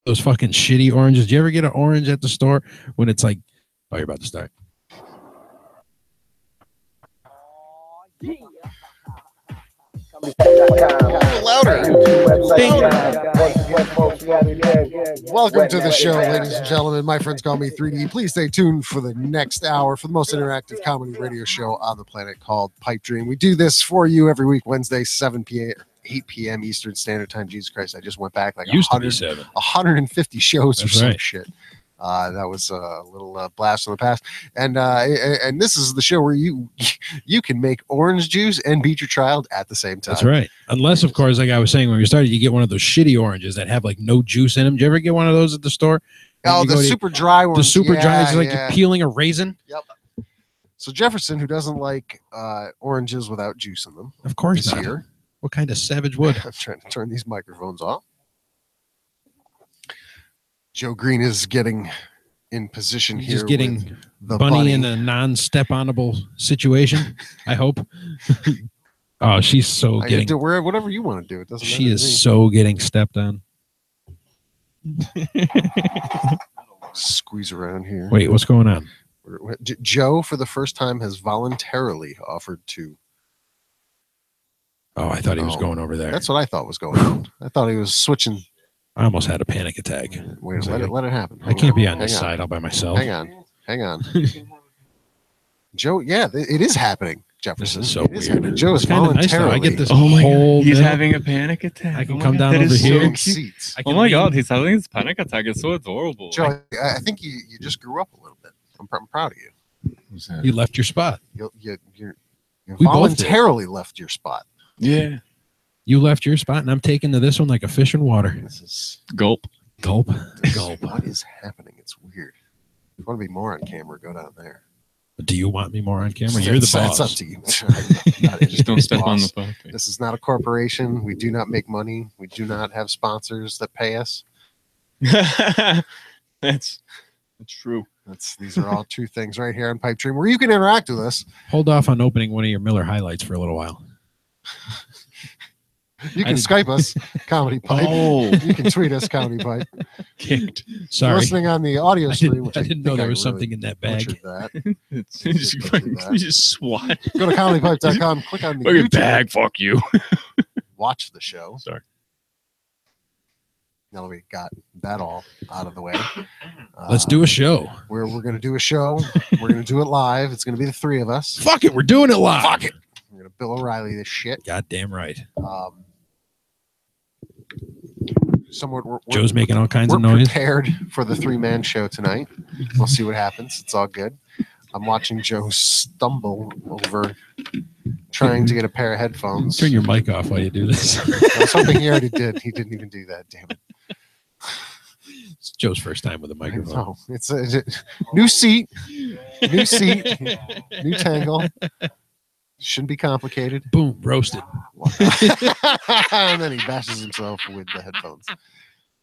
those fucking shitty oranges. Do you ever get an orange at the store when it's like, oh, you're about to start? Louder. Welcome to the show, ladies and gentlemen. My friends call me 3D. Please stay tuned for the next hour for the most interactive comedy radio show on the planet called Pipedream. We do this for you every week, Wednesday, 7 p.m. 8 p.m. Eastern Standard Time. Jesus Christ, I just went back like 150 shows. That's or some shit. That was a little blast from the past. And this is the show where you can make orange juice and beat your child at the same time. That's right. Unless, of course, like I was saying when we started, you get one of those shitty oranges that have like no juice in them. Did you ever get one of those at the store? Oh, the super dry ones. The super dry is like you're peeling a raisin. Yep. So Jefferson, who doesn't like oranges without juice in them, of course not. Here. What kind of savage would? I'm trying to turn these microphones off. Joe Green is getting in position here. Just getting the bunny in a non-step-onable situation, I hope. Oh, she's so getting... to wear whatever you want to do. It doesn't matter. She is so getting stepped on. Squeeze around here. Wait, what's going on? Joe, for the first time, has voluntarily offered to... Oh, I thought he was going over there. That's what I thought was going on. I thought he was switching... I almost had a panic attack. Wait, let it happen. I can't be on this side all by myself. Hang on. Joe, yeah, it is happening, Jefferson. This is so weird. Joe is voluntarily. Nice, I get this he's having a panic attack. I can come down over here. Oh my God, he's having his panic attack. It's so adorable. Joe, I think you just grew up a little bit. I'm proud of you. You left your spot. You voluntarily left your spot. Yeah. You left your spot, and I'm taking to this one like a fish in water. This is gulp. What is happening? It's weird. If you want to be more on camera, go down there. But do you want me more on camera? You're the boss. It's up to you. Just don't step on the phone. This is not a corporation. We do not make money. We do not have sponsors that pay us. That's true. These are all true things right here on Pipedream, where you can interact with us. Hold off on opening one of your Miller highlights for a little while. You can Skype us, Comedy Pipe. Oh. You can tweet us, Comedy Pipe. Kicked. Sorry. You're listening on the audio stream. I didn't know there was something in that bag. You just swat. Go to comedypipe.com, click on the YouTube bag. Fuck you. Watch the show. Sorry. Now that we got that all out of the way. Let's do a show. We're going to do a show. We're going to do it live. It's going to be the three of us. Fuck it. We're doing it live. Fuck it. We're going to Bill O'Reilly this shit. Goddamn right. Joe's making all kinds of noise. We're prepared for the three-man show tonight. We'll see what happens. It's all good. I'm watching Joe stumble over trying to get a pair of headphones. Turn your mic off while you do this. I was hoping he already did. He didn't even do that. Damn it. It's Joe's first time with a microphone. No, it's a new seat, new tangle. Shouldn't be complicated. Boom, roasted. And then he bashes himself with the headphones.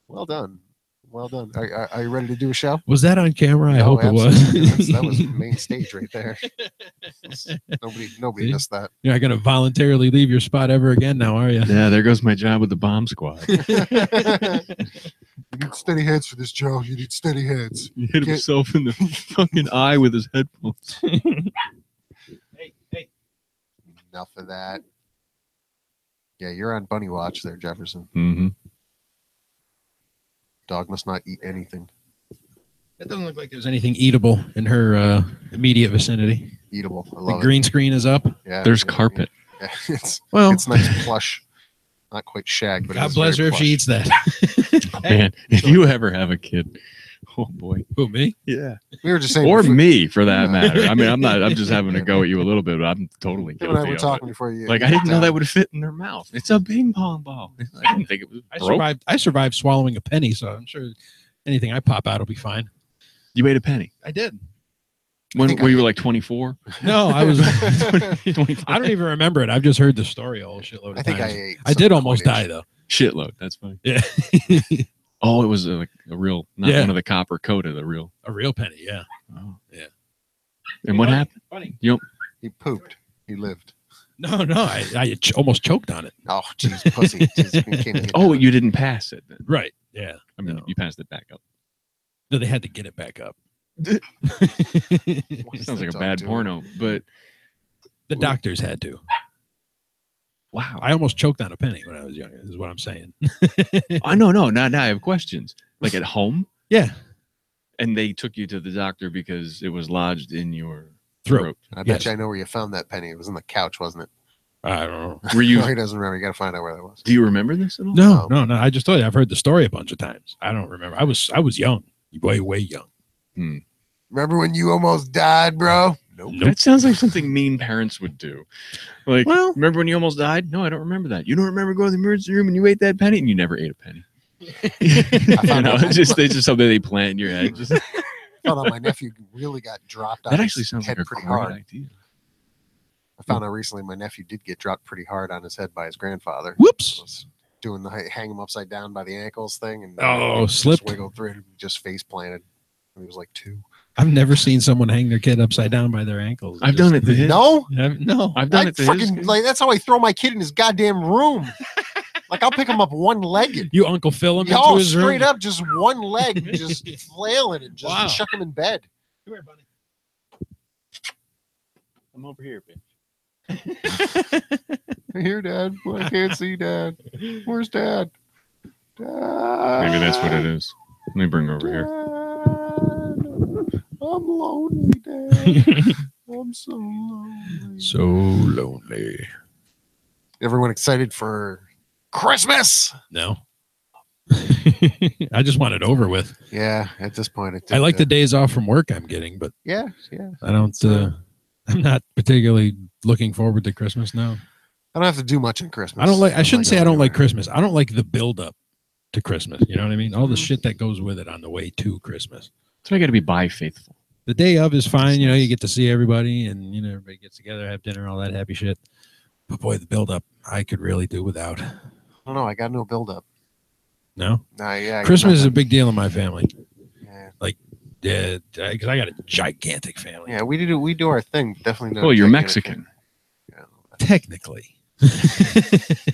Well done. Are you ready to do a show? Was that on camera? I hope it was. That was the main stage right there. Nobody missed that. You're not going to voluntarily leave your spot ever again now, are you? Yeah, there goes my job with the bomb squad. You need steady heads for this, Joe. You need steady heads. He hit himself in the fucking eye with his headphones. Hey. Enough of that. Yeah, you're on bunny watch there, Jefferson. Mm-hmm. Dog must not eat anything. It doesn't look like there's anything eatable in her immediate vicinity. Eatable. I love the green screen is up. Yeah, there's carpet. Yeah. It's nice plush. Not quite shag, but God bless her if she eats that. Man, if you ever have a kid, oh boy. Who, me? Yeah. We were just saying, or me for that matter. I mean, I'm just having to go at you a little bit, but I'm totally guilty. I were talking before you. Like, I didn't know that would fit in their mouth. It's a ping pong ball. I didn't think it was. I survived swallowing a penny, so I'm sure anything I pop out will be fine. You made a penny. I did. When you were like 24? No, I was. I don't even remember it. I've just heard the story a whole shitload of times. I did almost die though. Shitload. That's funny. Yeah. Oh, it was a real, not one of the copper coated, a real penny. Yeah. Oh, yeah. And what happened? Funny. Yep. He pooped. He lived. No, I almost choked on it. Oh, jeez, pussy. Oh, you didn't pass it then. Right. Yeah. I mean, you passed it back up. No, they had to get it back up. Sounds like a bad porno, but the doctors had to. Wow. I almost choked on a penny when I was younger, is what I'm saying. I no, now I have questions. Like at home? Yeah. And they took you to the doctor because it was lodged in your throat. I bet you I know where you found that penny. It was on the couch, wasn't it? I don't know. Were you? No, he doesn't remember. You got to find out where that was. Do you remember this at all? No. I just told you I've heard the story a bunch of times. I don't remember. I was young, way young. Remember when you almost died, bro? Nope. That sounds like something mean parents would do. Like, well, remember when you almost died? No, I don't remember that. You don't remember going to the emergency room and you ate that penny, and you never ate a penny. It's just something they plant in your head. Just... I found out my nephew really got dropped on that actually sounds like a pretty great hard. idea. I found out recently my nephew did get dropped pretty hard on his head by his grandfather. Whoops. Was doing the hang him upside down by the ankles thing, and slipped, just wiggled through it, and just face planted. He was like 2. I've never seen someone hang their kid upside down by their ankles. I've done it to his. No, I've done it to his. Like that's how I throw my kid in his goddamn room. Like I'll pick him up one-legged. You Uncle Phil him into his room? Straight up, just one leg, just flailing and just chuck him in bed. Come here, buddy. I'm over here, bitch. Here, Dad. Well, I can't see Dad. Where's Dad? Dad. Maybe that's what it is. Let me bring her over here. I'm lonely, Dad. I'm so lonely. So lonely. Everyone excited for Christmas? No. I just want it over with. Yeah, at this point, I like the days off from work I'm getting, but yeah. I don't. I'm not particularly looking forward to Christmas now. I don't have to do much in Christmas. I shouldn't say I don't like Christmas. I don't like the build up to Christmas. You know what I mean? All the shit that goes with it on the way to Christmas. So I got to be faithful. The day of is fine. You know, you get to see everybody, and everybody gets together, have dinner, all that happy shit. But boy, the build up, I could really do without. I don't know. I got no build up. No. Yeah. Christmas is a big deal in my family. Yeah. Like, yeah, because I got a gigantic family. Yeah, we do our thing. Definitely. Well, you're Mexican. Yeah. Technically.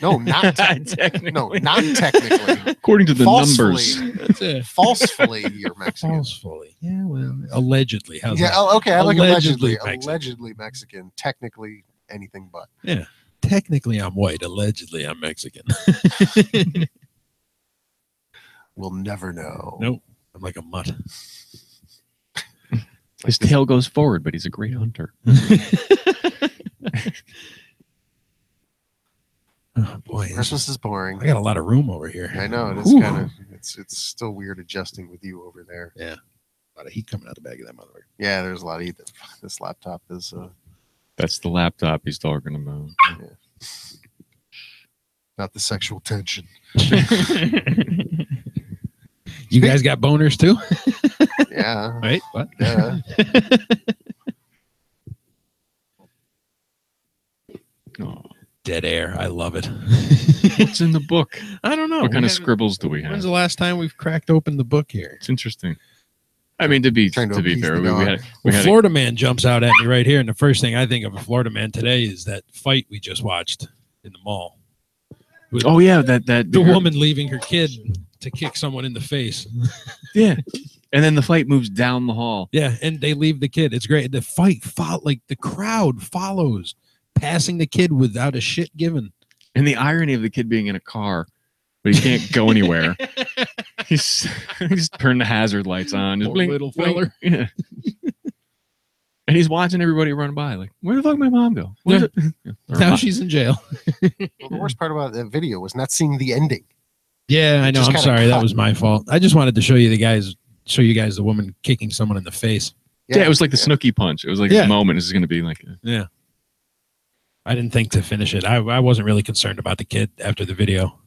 No, not technically. No, not technically. According to the numbers. That's it. Falsely, you're Mexican. Falsely. Yeah, well, allegedly. How's yeah, that? Okay, I like allegedly. Mexican. Allegedly Mexican. Technically anything but. Yeah. Technically, I'm white. Allegedly, I'm Mexican. We'll never know. Nope. I'm like a mutt. His tail goes forward, but he's a great hunter. Oh boy, Christmas is boring. I got a lot of room over here. I know it is kind of. It's still weird adjusting with you over there. Yeah, a lot of heat coming out the back of that motherfucker. Yeah, there's a lot of heat. This laptop is. That's the laptop he's talking about. Yeah. Not the sexual tension. You guys got boners too? Yeah. Wait, what? Yeah. Oh. Dead air. I love it. What's in the book? I don't know. What kind of scribbles do we have? When's the last time we've cracked open the book here? It's interesting. I mean, to be fair, we had Florida Man jumps out at me right here, and the first thing I think of a Florida Man today is that fight we just watched in the mall. Oh yeah, that the woman leaving her kid to kick someone in the face. Yeah, and then the fight moves down the hall. Yeah, and they leave the kid. It's great. The fight, like the crowd follows, passing the kid without a shit given. And the irony of the kid being in a car, but he can't go anywhere. He's turned the hazard lights on. Just blink, little blink. feller. Yeah. And he's watching everybody run by, like, where the fuck did my mom go? Now she's in jail. Well, the worst part about that video was not seeing the ending. Yeah, I know. I'm sorry. That was my fault. I just wanted to show you guys the woman kicking someone in the face. Yeah, it was like the Snooki punch. It was like a moment. This is going to be like yeah. I didn't think to finish it. I wasn't really concerned about the kid after the video.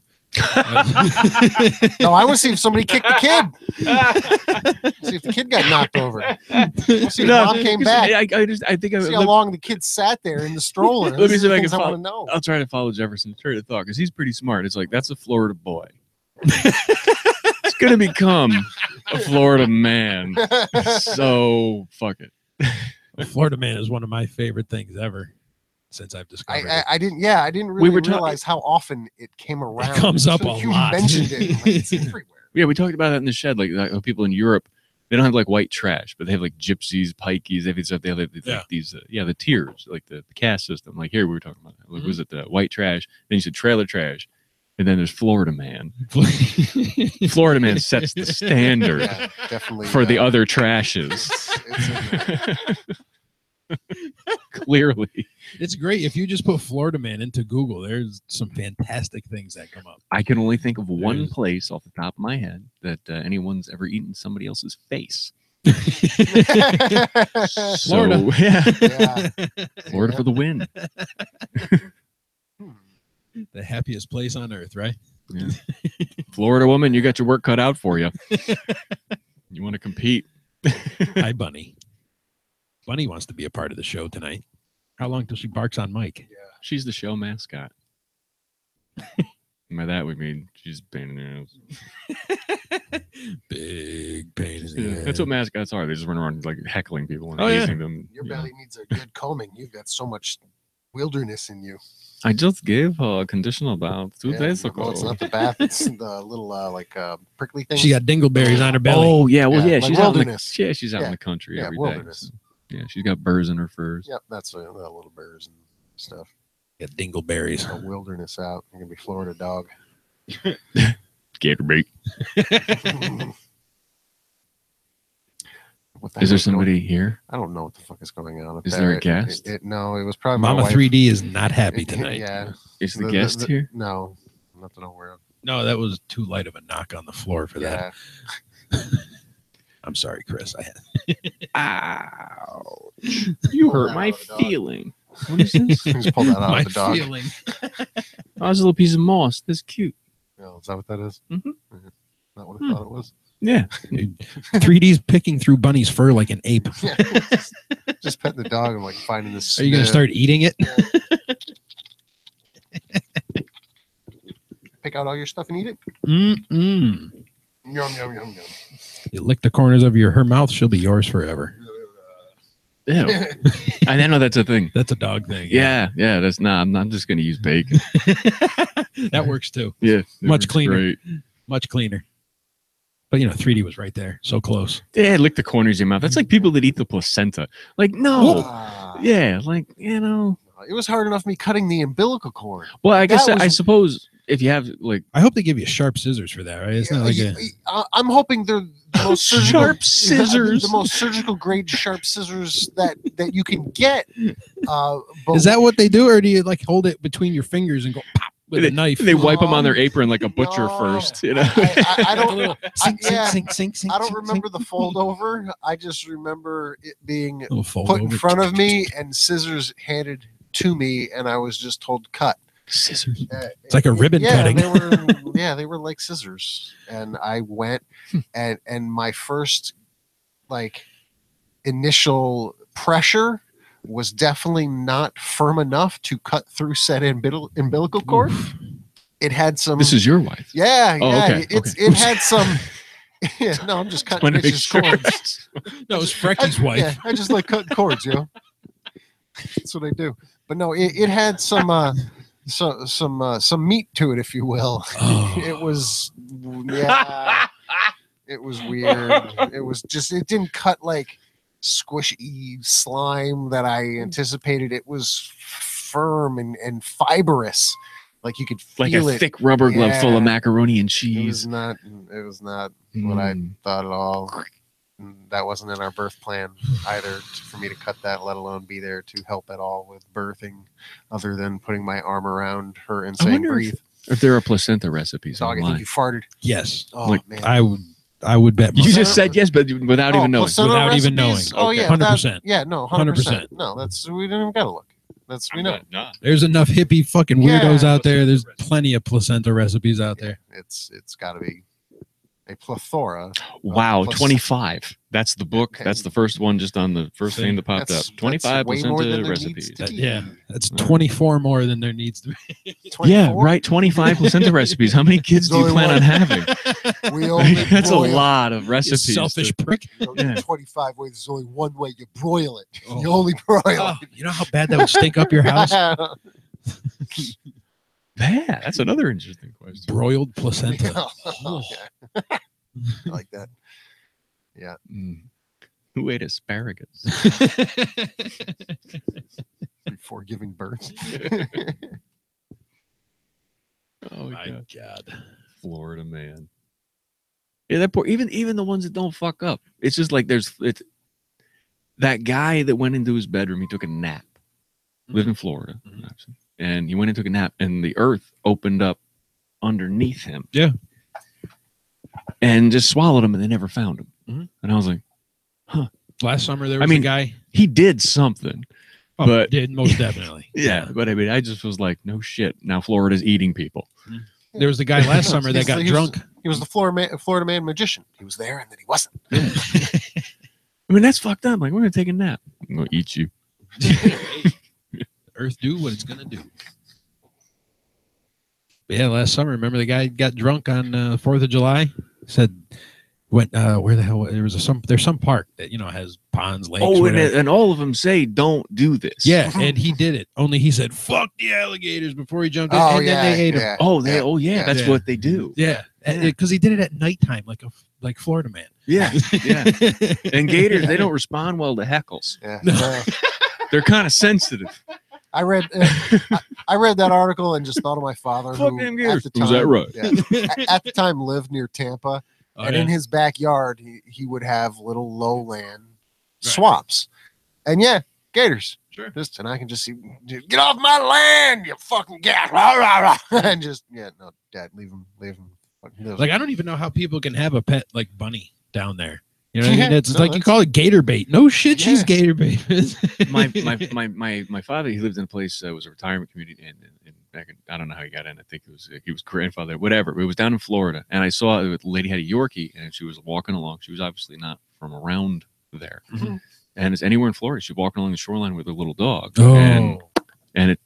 No, I want to see if somebody kicked the kid. See if the kid got knocked over. We'll see if mom came back. I think see how long the kid sat there in the stroller. Let me see if I can want to know. I'll try to follow Jefferson's train of thought because he's pretty smart. It's like, that's a Florida boy. It's going to become a Florida man. So fuck it. Florida Man is one of my favorite things ever. since I've discovered I didn't really realize how often it came around. It comes up a you lot. mentioned it. Like, it's everywhere. Yeah, we talked about that in the shed. Like people in Europe, they don't have like white trash, but they have like gypsies, pikeys, everything stuff. They have like, these, the tiers, like the caste system. Like here we were talking about, like, was it the white trash? Then you said trailer trash, and then there's Florida Man. Florida Man sets the standard definitely for the other trashes. Clearly, it's great if you just put Florida Man into Google. There's some fantastic things that come up. I can only think of one place off the top of my head that anyone's ever eaten somebody else's face. Florida, Florida for the win. The happiest place on earth, right? Yeah. Florida woman, you got your work cut out for you. You want to compete? Hi, Bunny. Bunny wants to be a part of the show tonight. How long till she barks on Mike? Yeah. She's the show mascot. By that we mean she's a pain in the ass. Big pain in the ass. That's what mascots are. They just run around like heckling people and hazing them. Your belly needs a good combing. You've got so much wilderness in you. I just gave her a conditional bath 2 days ago. Well, it's not the bath. It's the little prickly thing. She got dingleberries on her belly. Oh yeah, well like she's wilderness. She's out in the country every day. Wilderness. So, yeah, she's got burrs in her furs. Yep, that's the little bears and stuff. Got dingleberries. A wilderness out. You're gonna be Florida dog. Gator bait. Is there somebody here? I don't know what the fuck is going on. Is there a guest? No, it was probably Mama my wife. 3D is not happy tonight. Yeah. Is the guest here? No, not that I'm aware of. No, that was too light of a knock on the floor for that. I'm sorry, Chris. Ow. You hurt my feeling. What is this? Just pull that out My of the dog. feeling. Oh, it's a little piece of moss. That's cute. Oh, is that what that is? Mm-hmm. Not what I thought it was. Yeah. 3D's picking through Bunny's fur like an ape. Yeah. Just petting the dog and like finding this. Are you going to start eating it? Pick out all your stuff and eat it? Mm-mm. Yum, yum, yum, yum. You lick the corners of her mouth, she'll be yours forever. Ew. I didn't know that's a thing. That's a dog thing. Yeah, that's not. I'm just going to use bacon. That works too. Yeah. Much cleaner. Great. Much cleaner. But 3D was right there. So close. Yeah, lick the corners of your mouth. That's like people that eat the placenta. Like, no. Yeah, like, It was hard enough me cutting the umbilical cord. Well, I guess I suppose if you have like, I hope they give you sharp scissors for that, right? It's not like I'm hoping they're the most surgical, sharp scissors, the most surgical grade sharp scissors that you can get. Is that what they do, or do you like hold it between your fingers and go pop with a knife? They wipe them on their apron like a butcher first, I don't. Sink. I don't remember the fold over. I just remember it being put put in front of me and scissors handed to me, and I was just told cut. Scissors. It's like a ribbon cutting. They were like scissors, and I went, and my first initial pressure was definitely not firm enough to cut through said umbilical cord. It had some. This is your wife. Yeah, okay. It had some. Yeah, no, I'm just cutting bitches' cords. No, it was Frecky's wife. Yeah, I just like cutting cords, That's what I do. But no, it had some meat to it, if you will. Oh. It was it was weird. It was just, it didn't cut like squishy slime that I anticipated. It was firm and fibrous. Like you could feel like a thick rubber glove full of macaroni and cheese. It was not what I thought at all. That wasn't in our birth plan either for me to cut that, let alone be there to help at all with birthing, other than putting my arm around her and saying breathe. If there are placenta recipes Dog, I think you farted. Yes. Oh, man. I would bet. You just said yes, but without even knowing. Without even knowing. Oh, yeah. 100%. Yeah, no, 100%. No, we didn't even got to look. We know. There's enough hippie fucking weirdos out there. There's plenty of placenta recipes out there. It's got to be a plethora. Wow, 25. That's the book. That's the first one, just on the first thing that popped up. 25% of recipes. That's 24 more than there needs to be. 24? Yeah, right. 25% of recipes. How many kids do you plan on having? That's a lot of recipes. You selfish prick. 25 ways. There's only one way. You broil it. You only broil it. You know how bad that would stink up your house? Yeah, that's another interesting question. Broiled placenta. I like that. Yeah. Who ate asparagus? Before giving birth. Oh my God. Florida man. Yeah, that poor, even the ones that don't fuck up. It's just like it's that guy that went into his bedroom, he took a nap. Lived in Florida. And he went and took a nap, and the earth opened up underneath him. Yeah. And just swallowed him, and they never found him. And I was like, huh. Last summer, there was a guy. He did something. But did most definitely. Yeah. But I mean, I just was like, no shit. Now Florida's eating people. There was the guy last summer that got drunk. He was the Florida man magician. He was there, and then he wasn't. I mean, that's fucked up. Like, we're going to take a nap. I'm going to eat you. Earth do what it's going to do. But yeah, last summer, remember the guy got drunk on 4th of July? Said, went where the hell? There's some park that has ponds, lakes. Oh, and all of them say don't do this. Yeah, and he did it. Only he said fuck the alligators before he jumped in, and then they ate him. That's what they do. Yeah, because he did it at nighttime, like Florida man. Yeah, yeah. And gators, they don't respond well to heckles. Yeah, they're kind of sensitive. I read that article and just thought of my father, who at the time, was that right? Yeah, at the time lived near Tampa, and in his backyard he would have little lowland swamps, and gators. Sure. And I can just see, get off my land, you fucking gat, rah, rah, rah. And just no, Dad, leave him. Like, I don't even know how people can have a pet like bunny down there. You know what I mean? It's like you call it gator bait. No shit, she's gator bait. my father, he lived in a place that was a retirement community, and back in, I don't know how he got in. I think he was grandfather, whatever. It was down in Florida, and I saw the lady had a Yorkie, and she was walking along. She was obviously not from around there, and it's anywhere in Florida. She's walking along the shoreline with her little dog, and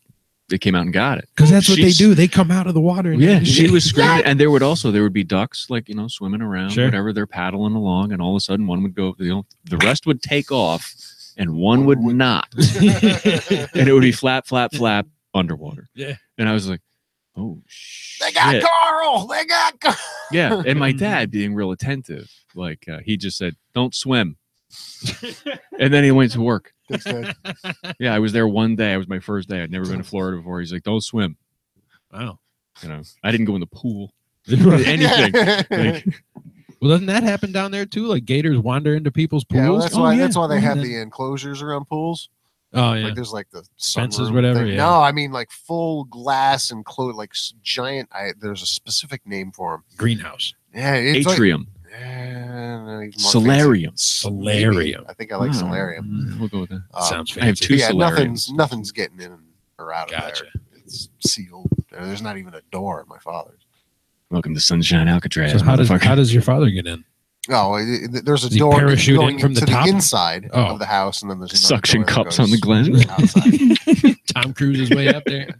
they came out and got it because that's what they do. They come out of the water. And she was screaming, and there would be ducks swimming around, whatever. They're paddling along, and all of a sudden one would go. The rest would take off, and one would not, and it would be flap, flap, flap underwater. Yeah, and I was like, oh shit, they got Carl. They got Carl. Yeah, and my dad being real attentive, he just said, "Don't swim," and then he went to work. Yeah, I was there one day. It was my first day. I'd never been to Florida before. He's like, "Don't swim." Wow. I didn't go in the pool. Didn't do anything. Well, doesn't that happen down there too? Like gators wander into people's pools. Yeah, that's why they have the enclosures around pools. Oh yeah. Like there's like the fences, whatever. Yeah. No, I mean like full glass enclosed, like giant. There's a specific name for them. Greenhouse. Yeah, it's atrium. Solarium. Solarium. I think I like solarium. We'll go with that. Sounds fancy. I have two solariums. Nothing's getting in or out of Gotcha. there. It's sealed. There's not even a door at my father's. Welcome to Sunshine Alcatraz. So how does your father get in? Oh, there's a door going from to the inside of the house, and then there's suction cups on the glass. Outside. Tom Cruise is way up there.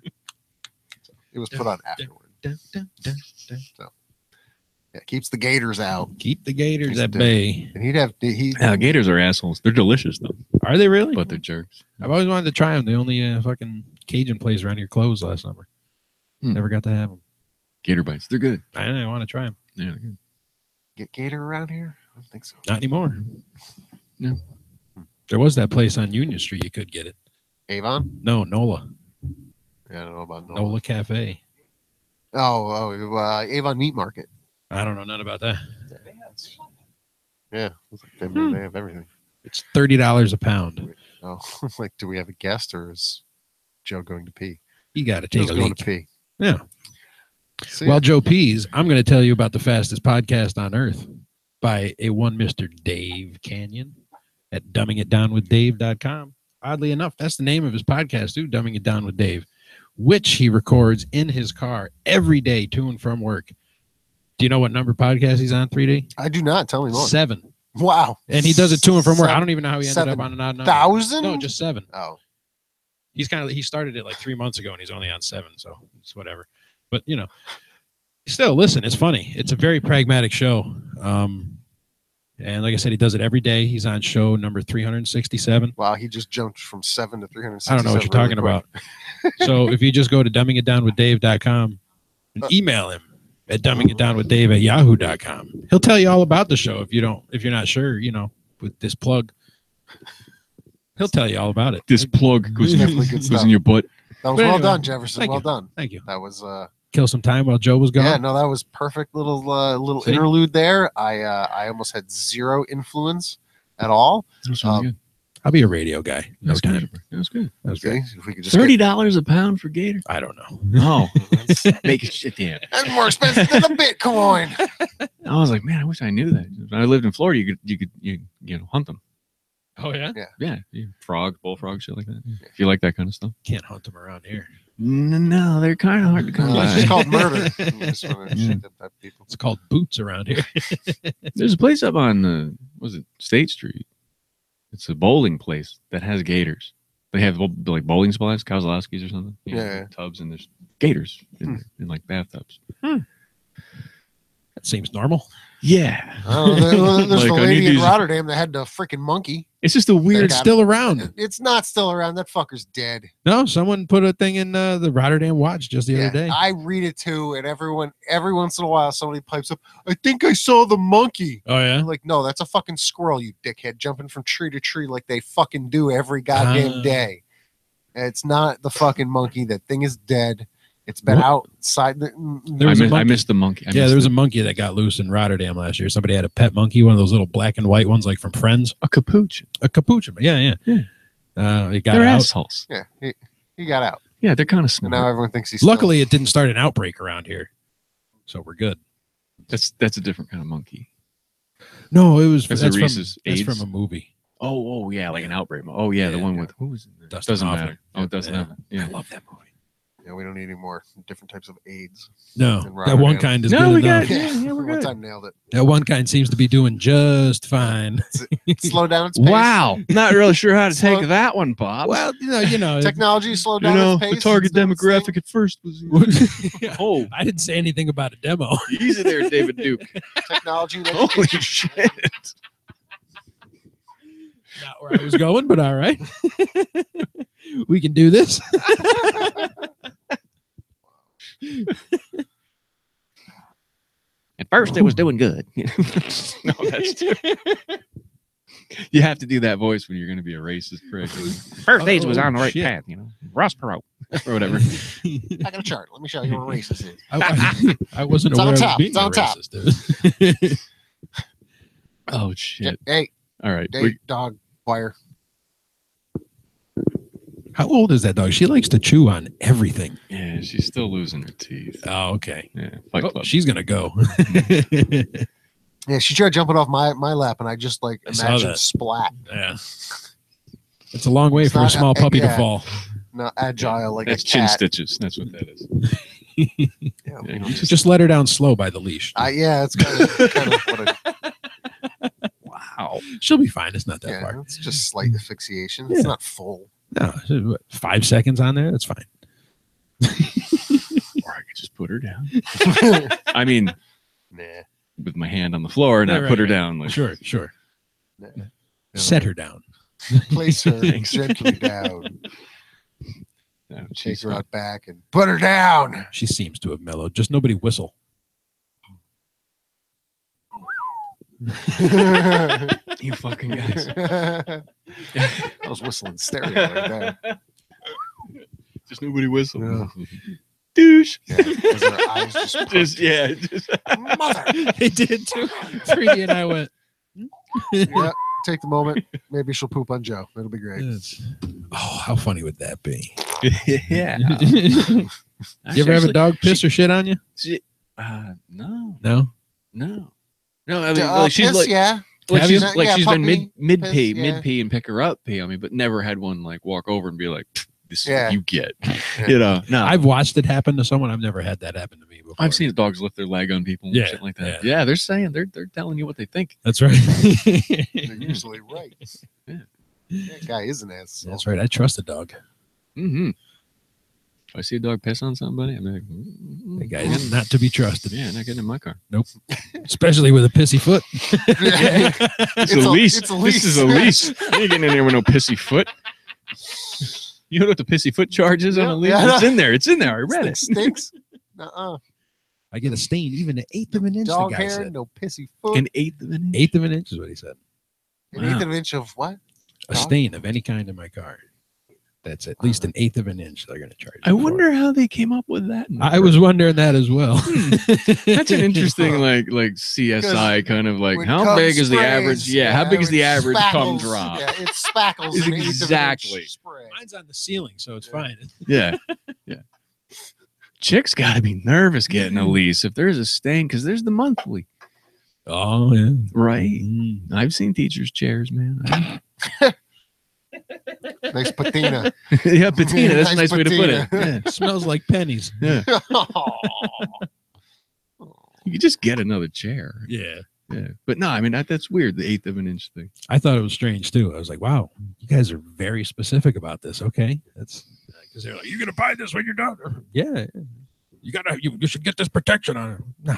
It was put on afterward. So, yeah, keeps the gators out. Keep the gators at bay. And gators are assholes. They're delicious though. Are they really? But they're jerks. I've always wanted to try them. The only fucking Cajun place around here closed last summer. Never got to have them. Gator bites. They're good. I want to try them. Yeah, they're good. Get gator around here? I don't think so. Not anymore. No. There was that place on Union Street you could get it. Avon? No, NOLA. Yeah, I don't know about NOLA. NOLA Cafe. Avon Meat Market. I don't know nothing about that. Yeah, they have everything. It's $30 a pound. Oh, like, do we have a guest, or is Joe going to pee? You got to take a leak. Going to pee. Yeah. Well, Joe pees, I'm going to tell you about the fastest podcast on earth by a one Mr. Dave Canyon at dumbingitdownwithdave.com. Oddly enough, that's the name of his podcast too, Dumbing It Down with Dave, which he records in his car every day to and from work. Do you know what number podcast he's on, 3D? I do not. Tell me more. 7. Wow. And he does it to and from work. I don't even know how he ended up on an odd number. 1,000? No, just 7. Oh. He started it like 3 months ago and he's only on 7, so it's whatever. But still listen, it's funny. It's a very pragmatic show. And like I said, he does it every day. He's on show number 367. Wow, he just jumped from 7 to 367. I don't know what you're talking about. So if you just go to dumbingitdownwithdave.com and email him at dumbingitdownwithdave@yahoo.com, he'll tell you all about the show. If you're not sure, with this plug, he'll tell you all about it. This plug goes in your butt. That was well done, Jefferson. Well done. Thank you. That was kill some time while Joe was gone. Yeah, no, that was perfect little interlude there. I almost had zero influence at all. That's really good. I'll be a radio guy. No time. That was good. That was good. If we could just $30 a pound for gator. I don't know. No, make it shit. Yeah, that's more expensive than the Bitcoin. I was like, man, I wish I knew that. When I lived in Florida, you could hunt them. Oh yeah, yeah. Bullfrog, shit like that. If you like that kind of stuff, can't hunt them around here. No, they're kind of hard to come by. It's just called murder. It's called boots around here. There's a place up on State Street. It's a bowling place that has gators. They have like bowling supplies, Kozlowski's or something. Tubs, and there's gators in like bathtubs. That seems normal. Yeah. There's like the lady in Rotterdam that had the freaking monkey. It's just a weird. It's still around. It's not still around. That fucker's dead. No, someone put a thing in the Rotterdam Watch just the other day. I read it too, and every once in a while somebody pipes up, I think I saw the monkey. Oh yeah? I'm like, no, that's a fucking squirrel, you dickhead, jumping from tree to tree like they fucking do every goddamn day. It's not the fucking monkey. That thing is dead. It's been outside. I missed the monkey. There was a monkey that got loose in Rotterdam last year. Somebody had a pet monkey, one of those little black and white ones, like from Friends. A capuchin. Yeah. He got they're out. Assholes. Yeah, he got out. Yeah, they're kind of smart. And now everyone thinks he's. Luckily, it didn't start an outbreak around here, so we're good. That's a different kind of monkey. No, it was. That's from a movie. Oh yeah, like an outbreak. Oh yeah, the one with who was it? Doesn't matter. Oh, it doesn't matter. Yeah, I love that movie. Yeah, we don't need any more different types of AIDS. No, that one kind is good enough. Yeah, we're good. One time nailed it. That one kind seems to be doing just fine. Slow down its pace. Wow, not really sure how to take that one, Bob. Well, you know, technology slowed down its pace. The target demographic at first was. Oh, I didn't say anything about a demo. Easy there, David Duke. Technology. And holy shit. Not where I was going, but all right. We can do this. At first, it was doing good. No, that's true. You have to do that voice when you're going to be a racist prick. First days was on the right path, Ross Perot or whatever. I got a chart. Let me show you what racist is. I wasn't aware of being a racist. Oh shit! Hey, all right. Dog wire. How old is that dog? She likes to chew on everything. Yeah, she's still losing her teeth. Oh, okay. Yeah, she's gonna go. Yeah, she tried jumping off my lap, and I just imagined splat. Yeah, it's a long way for a small puppy to fall. Not agile like that's a cat. Chin stitches. That's what that is. Just let her down slow by the leash. Yeah, it's kind of what it. Wow, she'll be fine. It's not that far. It's just slight asphyxiation. It's not full. No, 5 seconds on there. That's fine. Or I could just put her down. I mean, with my hand on the floor and I put her down. Like, sure. Nah. Set her down. Place her gently down. Take her out back and put her down. She seems to have mellowed. Just nobody whistle. You fucking guys. I was whistling stereo right there. Just nobody whistle. No. Douche. Yeah, her eyes just Mother. They did too. 3D and I went. Yeah, take the moment. Maybe she'll poop on Joe. It'll be great. How funny would that be? Yeah. You ever have a dog piss or shit on you? No. No? No, I mean, she's piss, she's been puppy, mid piss, pee and pick her up pee on me, but never had one walk over and be like, this is what you get. No, I've watched it happen to someone. I've never had that happen to me before. I've seen dogs lift their leg on people and shit like that. Yeah, they're saying they're telling you what they think. That's right. They're usually right. Yeah. That guy is an asshole. That's right. I trust a dog. Mm-hmm. If I see a dog piss on somebody, I'm like, that guy is not to be trusted. Yeah, not getting in my car. Nope. Especially with a pissy foot. It's a leash. This is a leash. You ain't getting in there with no pissy foot. You know what the pissy foot charge is on a leash? Yeah. It's in there. It's in there. I read it. Stinks. Uh-uh. I get a stain, even an eighth of an inch. Dog the guy hair, said. no pissy foot. An eighth of an inch? Eighth of an inch is what he said. An eighth of an inch of what? A stain of any kind in my car. That's at least an eighth of an inch they're going to charge. I wonder how they came up with that. I was wondering that as well. That's an interesting, like CSI kind of like, how big is the average? Yeah, how big is the average cum drop? Yeah, it spackles. Exactly. Mine's on the ceiling, so it's fine. Yeah, yeah. Chicks got to be nervous getting a lease if there's a stain, because there's the monthly. Oh yeah, right. I've seen teachers' chairs, man. Nice patina. Yeah, patina. That's a nice way to put it. Yeah. It smells like pennies. Yeah. You could just get another chair. Yeah. Yeah. But no, I mean, that's weird, the eighth of an inch thing. I thought it was strange too. I was like, wow, you guys are very specific about this. Okay. That's because they're like, you're going to buy this when you're done. Yeah. You should get this protection on it. No,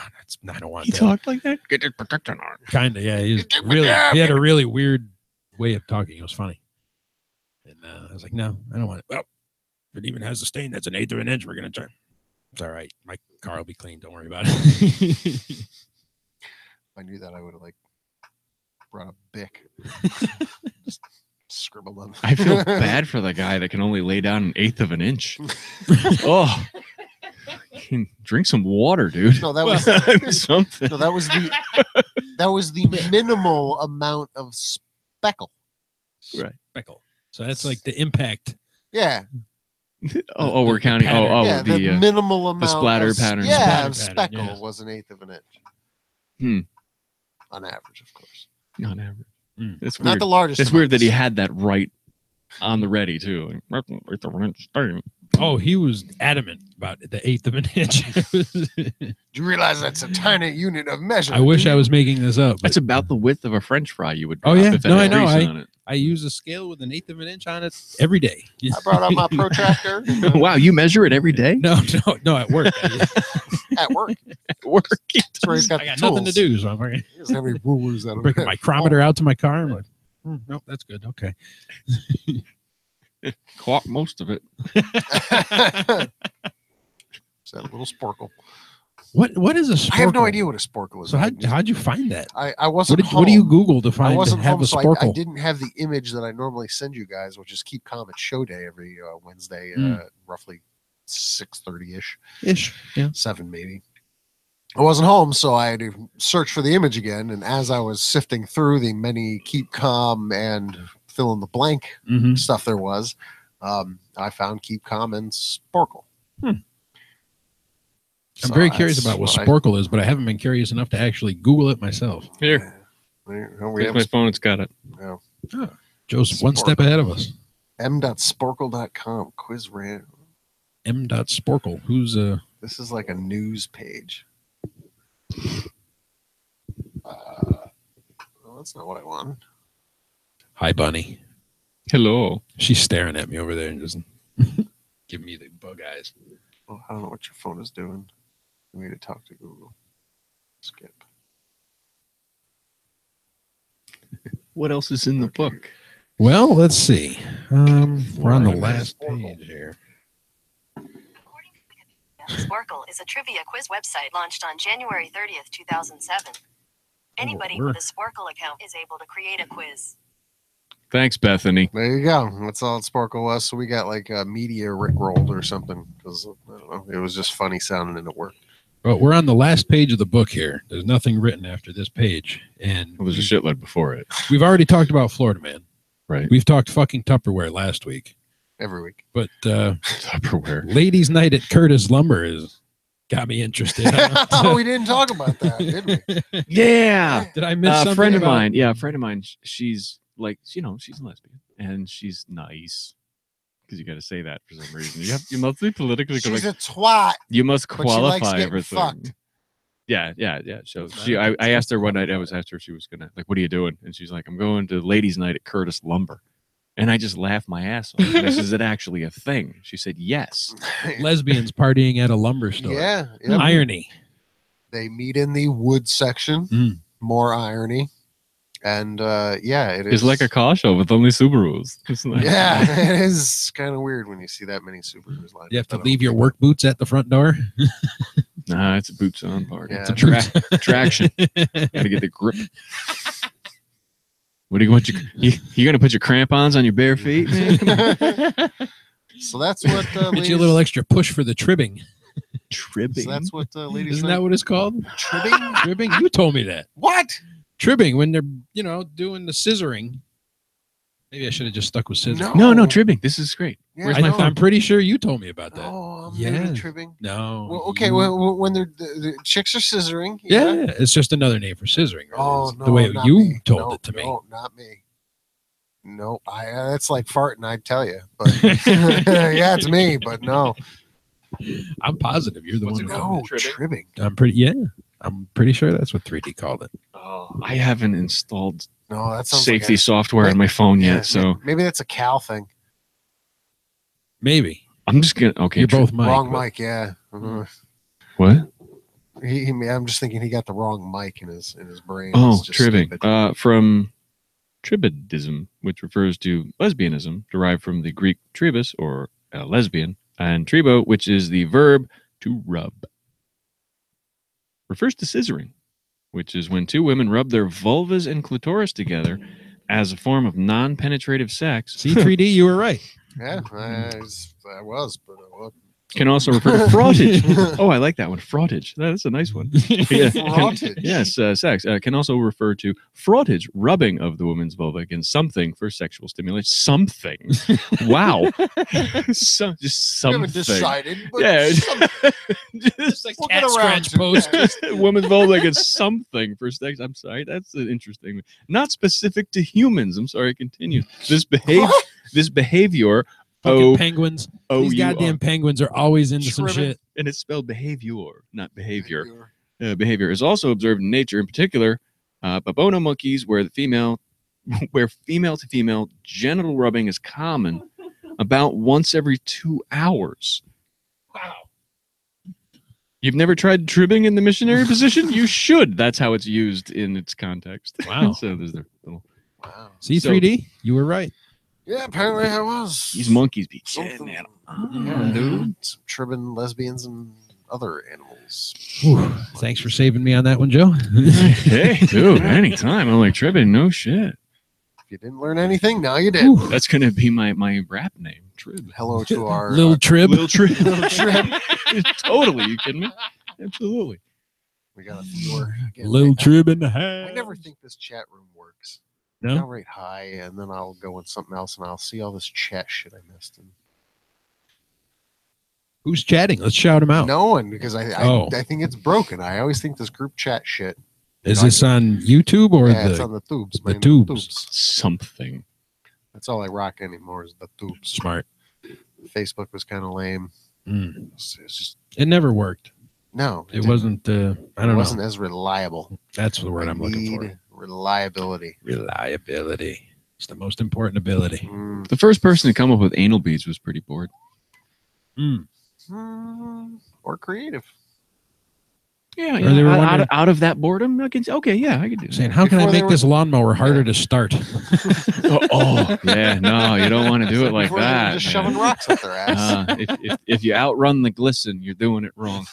I don't want that. He talked like that? Get this protection on it. Kind of, yeah. He had a really weird way of talking. It was funny. And I was like, no, I don't want it. Well, if it even has a stain that's an eighth of an inch, we're going to try. It's all right. My car will be clean. Don't worry about it. If I knew that, I would have brought a Bic. Just scribbled on. I feel bad for the guy that can only lay down an eighth of an inch. Oh, drink some water, dude. No, that was something. No, that was the minimal amount of speckle. Right. Speckle. So that's like the impact. Yeah. We're counting. Yeah, the minimal amount. The splatter pattern. Yeah, speckle was an eighth of an inch. On average, of course. On average. It's not the largest. It's weird that he had that right on the ready too. Eighth of an inch stain. Oh, he was adamant about the eighth of an inch. Do you realize that's a tiny unit of measurement? I wish I was making this up. That's about the width of a French fry you would drop. Oh yeah, if no, I know. I use a scale with an eighth of an inch on it every day. I brought out my protractor. Wow, you measure it every day? No, at work. At work. At work. That's where he's got I got nothing to do, so I'm like, he doesn't have any rulers. Bring a micrometer out to my car. I'm like, nope, that's good. Okay. Clock most of it. It's that little sporkle. What is a sporkle? I have no idea what a sporkle is. So how'd you find that? I wasn't home. What do you Google to find I wasn't to have home, a sporkle? So I didn't have the image that I normally send you guys, which is Keep Calm at Show Day every Wednesday, roughly 6:30-ish. Yeah. 7 maybe. I wasn't home, so I had to search for the image again. And as I was sifting through the many Keep Calm and fill in the blank stuff there was, I found Keep Calm and sporkle. I'm very curious about what sporkle is, but I haven't been curious enough to actually Google it myself. Here. Here's my phone. It's got it. Yeah. Oh, Joe's one step ahead of us. m.sporkle.com. Quiz ran. M.sporkle. Who's This is like a news page. That's not what I wanted. Hi, Bunny. Hello. She's staring at me over there and just giving me the bug eyes. Oh, I don't know what your phone is doing. You need to talk to Google. Skip. What else is in the book? Well, let's see. We're on the last page here. Sporkle is a trivia quiz website launched on January 30th, 2007. Anybody with a Sporkle account is able to create a quiz. Thanks, Bethany. There you go. That's all Sporkle was. So we got like a media rickrolled or something because I don't know. It was just funny sounding and it worked. Well, we're on the last page of the book here. There's nothing written after this page, and there's a shitload before it. We've already talked about Florida Man. Right. We've talked fucking Tupperware last week. Every week. But Tupperware. Ladies' Night at Curtis Lumber is got me interested. Oh, we didn't talk about that, did we? Yeah. Did I miss something? A friend of mine. Yeah, a friend of mine. She's like, she's a lesbian and she's nice. because you got to say that for some reason. You must be politically correct. She's a twat. You must qualify everything. Fucked. Yeah. So I asked her one night. I asked her if she was gonna what are you doing? And she's like, I'm going to ladies' night at Curtis Lumber. And I just laughed my ass off. And I said, is it actually a thing? She said, yes. Lesbians partying at a lumber store. Yeah. Irony. They meet in the wood section. More irony. And it is. It's like a car show with only Subarus. Yeah, it is kind of weird when you see that many Subarus lined up. You have to leave your work boots at the front door. Nah, it's a boots on party. Yeah. It's a traction. Gotta get the grip. What do you want? You gonna put your crampons on your bare feet, man? So that's what get you a little extra push for the tribbing. Tribbing. So that's what ladies. Isn't that what it's called? Tribbing? Tribbing? You told me that. What? Tribbing, when they're doing the scissoring. Maybe I should have just stuck with scissoring. No, tribbing. This is great. Yeah, Where's my phone? I'm pretty sure you told me about that. Oh, yeah, tribbing. No. Well, okay. Well, when the chicks are scissoring. Yeah, it's just another name for scissoring. Right? Oh no, the way not you me. told it to me. No, not me. No, that's like farting. I'd tell you, but yeah, it's me. But no, I'm positive you're the one. No, tribbing. I'm pretty sure that's what 3D called it. Oh, I haven't installed that sounds safety like software on my phone yet, so maybe that's a Cal thing. Maybe. I'm just gonna. Okay, you're both Mike. Wrong mic. Yeah. What? I'm just thinking he got the wrong mic in his brain. Oh, tribbing. From tribadism, which refers to lesbianism, derived from the Greek tribus, or lesbian, and tribo, which is the verb to rub. Refers to scissoring, which is when two women rub their vulvas and clitoris together as a form of non-penetrative sex. C3D, you were right. Yeah, I was, but can also refer to frottage. Oh, I like that one. Frottage. That's a nice one. Yeah. Frottage. Yes, sex. Can also refer to frottage, rubbing of the woman's vulva against something for sexual stimulation. Something. Wow. Just something. We haven't decided, but yeah. Just like cat scratch post. Woman's vulva against something for sex. I'm sorry. That's an interesting. Not specific to humans. I'm sorry. Continue. This behavior. Penguins. These goddamn penguins are always into some shit. And it's spelled behavior, not behavior. Behavior is also observed in nature, in particular, babono monkeys, where female to female genital rubbing is common about once every 2 hours. Wow. You've never tried tribbing in the missionary position? You should. That's how it's used in its context. Wow. So there's their little. Wow. C3D, you were right. Yeah, apparently I was. These monkeys be kidding, man. Dude. Some tribbing lesbians and other animals. Whew. Thanks for saving me on that one, Joe. Hey, dude, anytime. I'm like, tribbing, no shit. If you didn't learn anything, now you did. Ooh, that's going to be my rap name, Trib. Hello to our... Lil Trib. Lil Trib. Totally. You kidding me? Absolutely. We got a viewer. Lil Trib in the house. I never think this chat room works. No? I'll rate high, and then I'll go on something else, and I'll see all this chat shit I missed. And who's chatting? Let's shout him out. no one, because I think it's broken. I always think this group chat shit. Is this on YouTube or it's on the tubes. The tubes. Something. That's all I rock anymore is the tubes. Smart. Facebook was kind of lame. It's just, it never worked. No. It wasn't, I don't know. It wasn't as reliable. That's the word I'm looking for. Reliability. Reliability. It's the most important ability. The first person to come up with anal beads was pretty bored. Or creative. Yeah, Or they were out of that boredom, I can do that. Saying, how can I make this lawnmower harder to start? Yeah, no, you don't want to do it like that. Just shoving rocks up their ass. If you outrun the glisten, you're doing it wrong.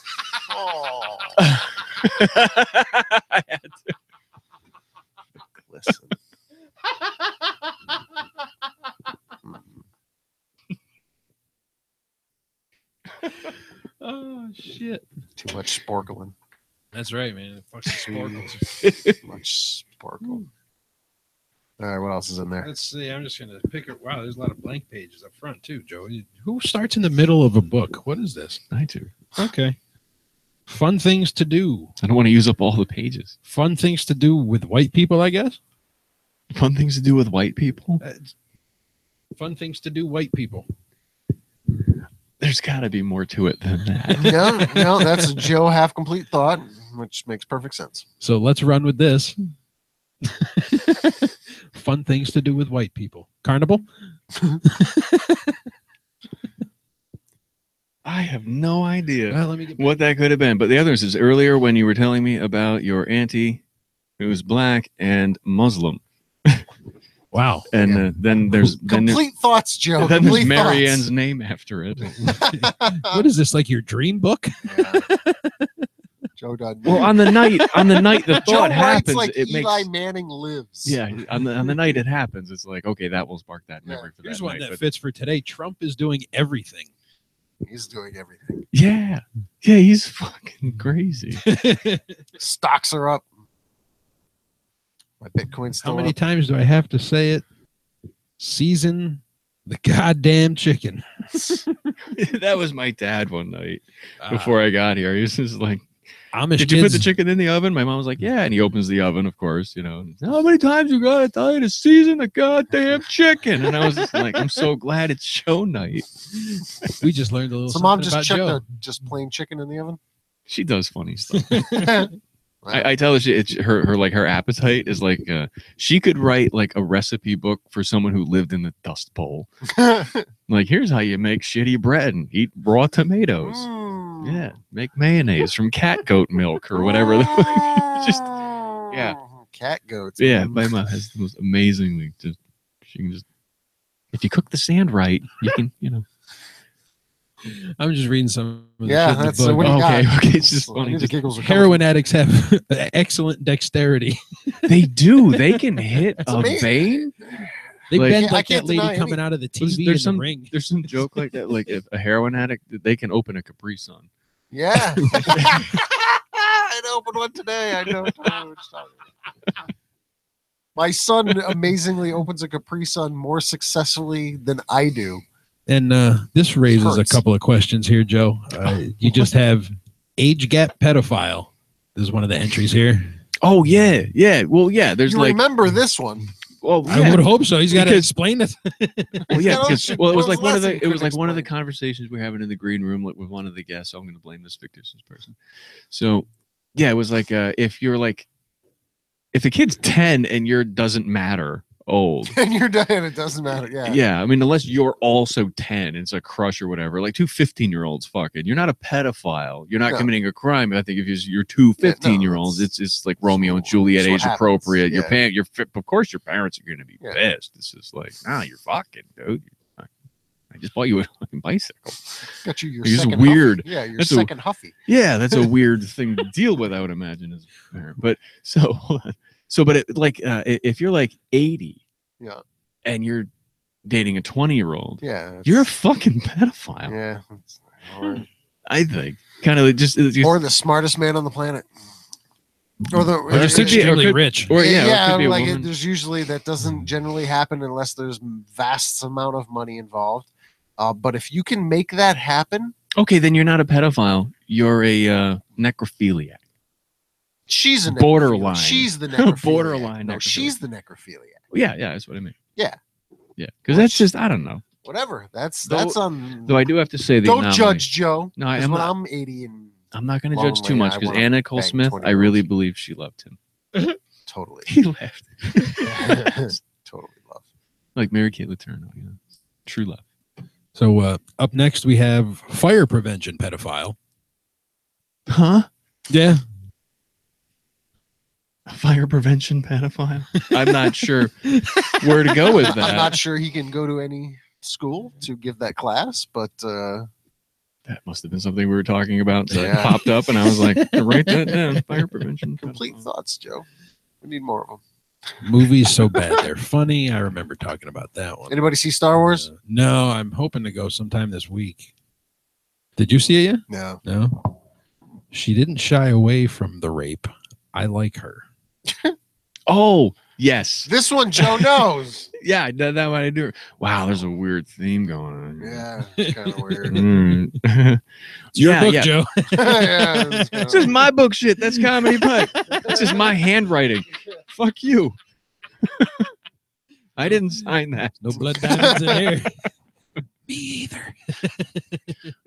I had to. Glisten. Oh, shit. Too much sporkling. That's right, man. It fucking sparkles. Much sparkle. All right, what else is in there? Let's see. I'm just going to pick it. Wow, there's a lot of blank pages up front, too, Joe. Who starts in the middle of a book? What is this? I do. Okay. Fun things to do. I don't want to use up all the pages. Fun things to do with white people, I guess? Fun things to do with white people? Fun things to do, white people. There's got to be more to it than that. No, that's a Joe half-complete thought, which makes perfect sense. So let's run with this. Fun things to do with white people. Carnival? I have no idea Well, let me get what that could have been. But the other is earlier when you were telling me about your auntie who's black and Muslim. Wow. And then there's complete thoughts, Joe. Then complete there's Mary thoughts. Ann's name after it. What is this, like your dream book? Yeah. Joe doesn't. Well, on the night the Joe thought writes happens, like it Eli makes Manning lives. yeah. On the night it happens, it's like okay, that will spark that memory for Here's that one night. that fits for today. Trump is doing everything. He's doing everything. Yeah, he's fucking crazy. Stocks are up. My Bitcoin's still How many up. times do I have to say it? Season the goddamn chicken. That was my dad one night before I got here. He was just like, Amish "Did you put kids- the chicken in the oven?" My mom was like, "Yeah," and he opens the oven, of course. You know, how many times you gotta tell you to season the goddamn chicken? And I was just like, "I'm so glad it's show night." We just learned a little. So mom something just about chucked Joe. a just plain chicken in the oven. She does funny stuff. Wow. I tell her her appetite is like she could write like a recipe book for someone who lived in the Dust Bowl. Like, here's how you make shitty bread and eat raw tomatoes. Yeah, make mayonnaise from cat goat milk or whatever. Just cat goats. yeah, my mom has the most amazingly just she can just if you cook the sand right, you can I'm just reading some of the Yeah, shit in the that's book. what do you got? okay, it's just So, funny. the Just, giggles are Heroin addicts have excellent dexterity. they do. They can hit a amazing. vein. They Like- bend I like that can't lady deny coming any- out of the There's- TV there's in the ring. There's some joke like that, like if a heroin addict, they can open a Capri Sun. Yeah. I'd open one today. I know. My son amazingly opens a Capri Sun more successfully than I do. And this raises Hurts. a couple of questions here, Joe. You just have age gap pedophile. This is one of the entries here. Oh yeah, yeah. Well, yeah. There's You like, remember this one? well, I yeah. would hope so. He's got to Because- explain it. Well, yeah, No, because shit, well, it was what like one of lesson the you it was couldn't like one of the explain? conversations we were having in the green room with one of the guests. So I'm going to blame this fictitious person. So yeah, it was like if you're like if the kid's 10 and you're doesn't matter old. And you're done. It doesn't matter. Yeah. Yeah, I mean, unless you're also 10, it's a crush or whatever. Like two 15-year-olds fucking. You're not a pedophile. You're not No. committing a crime. I think if you're two Yeah, no, 15-year-olds, it's like Romeo and Juliet That's what age happens. appropriate. Your Yeah. parent, of course, your parents are going to be Yeah. pissed. It's just like, you're fucking, dude. I just bought you a fucking bicycle. Got you your It's second weird. Huffy. Yeah, your That's second Huffy. Yeah, that's a weird thing to deal with, I would imagine, as a parent. But but it, like, if you're like 80, Yeah. and you're dating a 20-year-old, Yeah. you're a fucking pedophile. Yeah. Or, I think kind of just or the smartest man on the planet. Or the Or just extremely rich. or yeah, it could be a like woman. there's usually that doesn't generally happen unless there's vast amount of money involved. But if you can make that happen, Okay, then you're not a pedophile. You're a necrophiliac. she's a Borderline. She's the necrophiliac. Borderline No, necrophiliac. she's the necrophiliac. Yeah, that's what I mean. Yeah. Yeah, because that's just I don't know. Whatever. That's Though- on. Though I do have to say the Don't anomaly. judge Joe. No, I 'cause am when not. I'm 80 and I'm not going to judge too lonely, much I because wanna Anna Nicole bang Smith, 20 I really year-olds. believe she loved him. totally, He left totally love. like Mary Kate Letourneau, true love. So up next we have fire prevention pedophile. Huh? Yeah. Fire prevention pedophile? I'm not sure where to go with that. I'm not sure he can go to any school to give that class, but That must have been something we were talking about that Yeah. popped up, and I was like, write that down. Fire prevention. complete pedophile. thoughts, Joe. We need more of them. Movies so bad they're funny. I remember talking about that one. Anybody see Star Wars? No, I'm hoping to go sometime this week. Did you see it yet? No. No. She didn't shy away from the rape. I like her. Oh, yes. This one Joe knows. Yeah, that what I do. Wow, there's a weird theme going on. Yeah, it's kind of weird. Mm. It's your book, yeah. Joe. Yeah, it's This is my book shit. That's Comedy Pipe. This is my handwriting. Fuck you. I didn't sign that. No blood diamonds in here. Me either.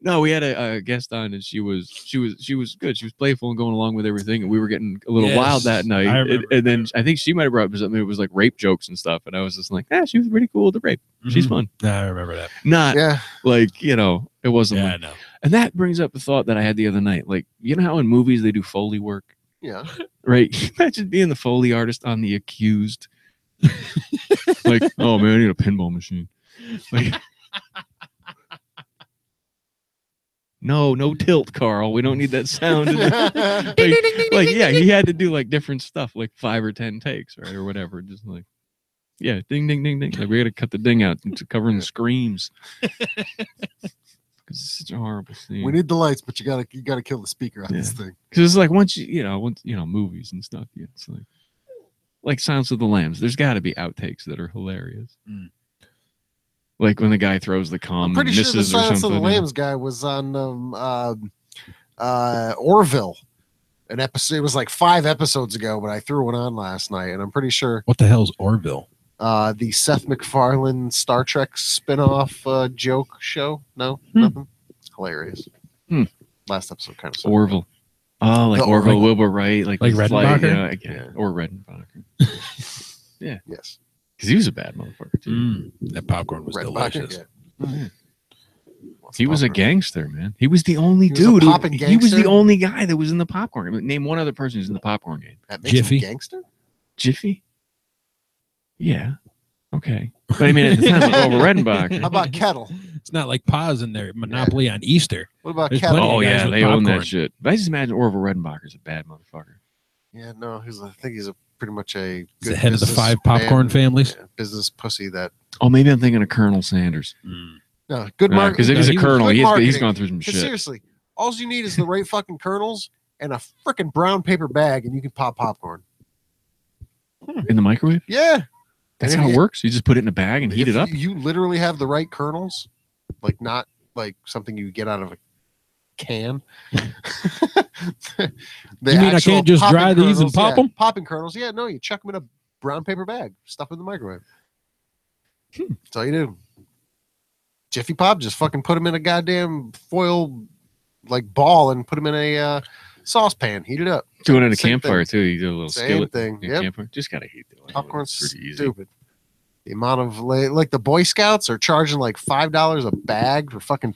No, we had a guest on, and she was good. She was playful and going along with everything, and we were getting a little wild that night. And then I think she might have brought up something. It was like rape jokes and stuff, and I was just like, she was pretty cool with the rape. She's fun. I remember that. Not like it wasn't. Yeah, like, no. And that brings up a thought that I had the other night. Like, you know how in movies they do Foley work? Yeah. Right. Imagine being the Foley artist on The Accused. Like, oh man, I need a pinball machine. Like, no tilt, Carl. We don't need that sound. Like, yeah, he had to do like different stuff, like 5 or 10 takes, right, or whatever. Just like, yeah, ding, ding, ding, ding. Like, we got to cut the ding out to covering the screams. Because it's such a horrible scene. We need the lights, but you gotta kill the speaker on this thing. Because it's like once movies and stuff, it's like Silence of the Lambs. There's got to be outtakes that are hilarious. Like when the guy throws the cum. I'm pretty and sure the misses Silence or of the something. Lambs guy was on Orville. An episode. It was like 5 episodes ago, but I threw one on last night, and I'm pretty sure. What the hell's Orville? The Seth MacFarlane Star Trek spinoff joke show. No, nothing. It's hilarious. Last episode kind of sucked. Orville. Oh, like Orville Wilbur Wright, like Redenbacher? Yeah, or Redenbacher. Yeah. Yes. Because he was a bad motherfucker too. That popcorn was delicious. He was a gangster, man. He was the only dude. He was the only guy that was in the popcorn game. Name one other person who's in the popcorn game. That makes him gangster? Jiffy? Yeah. Okay. But I mean, at the time, it was over Redenbacher. How about Kettle? It's not like Paz in there. Monopoly on Easter. What about There's Kettle? Oh, yeah. They own popcorn. that shit. But I just imagine Orville Redenbacher's a bad motherfucker. Yeah, no, I think he's pretty much a good He's the head of the 5 popcorn families. Yeah, business pussy that. Oh, maybe I'm thinking of Colonel Sanders. No, good marketing. Because if he's a colonel, he's gone through some shit. Seriously, all you need is the right fucking kernels and a freaking brown paper bag, and you can pop popcorn. In the microwave? Yeah. That's how it works? You just put it in a bag and heat it up? You literally have the right kernels, like not like something you get out of a can. You mean I can't just dry these and pop them? Popping kernels. Yeah, no, you chuck them in a brown paper bag, stuff in the microwave. That's all you do. Jiffy Pop, just fucking put them in a goddamn foil like ball and put them in a saucepan, heat it up. Doing it at a campfire too. You do a little Same skillet thing. Yeah, just gotta heat it. Popcorn's stupid. The amount of like the Boy Scouts are charging like $5 a bag for fucking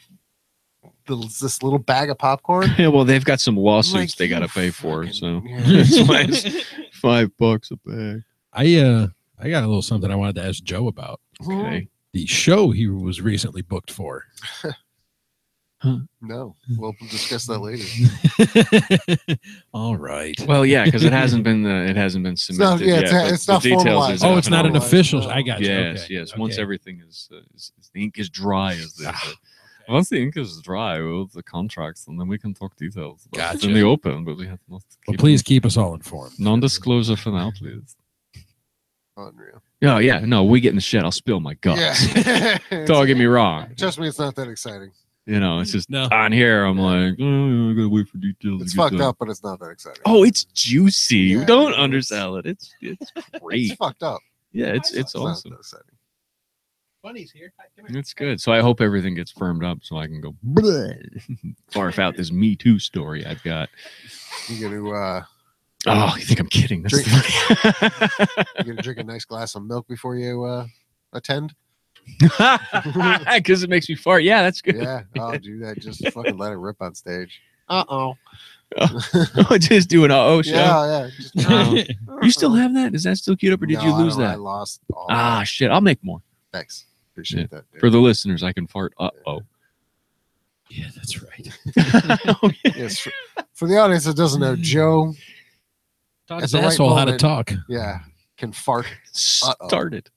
this little bag of popcorn. Yeah, well, they've got some lawsuits they got to pay for, so that's why it's $5 a bag. I got a little something I wanted to ask Joe about. Okay, the show he was recently booked for. No, we'll discuss that later. All right. Well, yeah, because it hasn't been submitted. It's not formalized. Oh, it's not an official. I got you. Yes, okay. yes. Once everything is the ink is dry, as they say. Once the ink is dry with the contracts, and then we can talk details. Gotcha. In the open, but we have not. Please keep us all informed. Non-disclosure for now, please. Unreal. Yeah. No, we get in the shit. I'll spill my guts. Yeah. Don't get me wrong. Trust me, it's not that exciting. It's just on here. I'm like, I gotta wait for details. It's fucked up, but it's not that exciting. Oh, it's juicy. Yeah, Don't undersell it. It's great. It's fucked up. Yeah, it's awesome. Not that exciting. Bunny's here. It's good. So I hope everything gets firmed up so I can go barf out this Me Too story I've got. You gonna oh, you think I'm kidding? That's you gonna drink a nice glass of milk before you attend? Because it makes me fart. Yeah, that's good. Yeah, I'll do that. Just fucking let it rip on stage. Oh, just do an show. Yeah. Just, you still have that? Is that still queued up, or did you lose that? I lost all that. Shit. I'll make more. Thanks. Appreciate that. Dude. For the listeners, I can fart. Yeah, that's right. Yes, for the audience that doesn't know, Joe taught his asshole how to talk. Yeah, can fart. Started.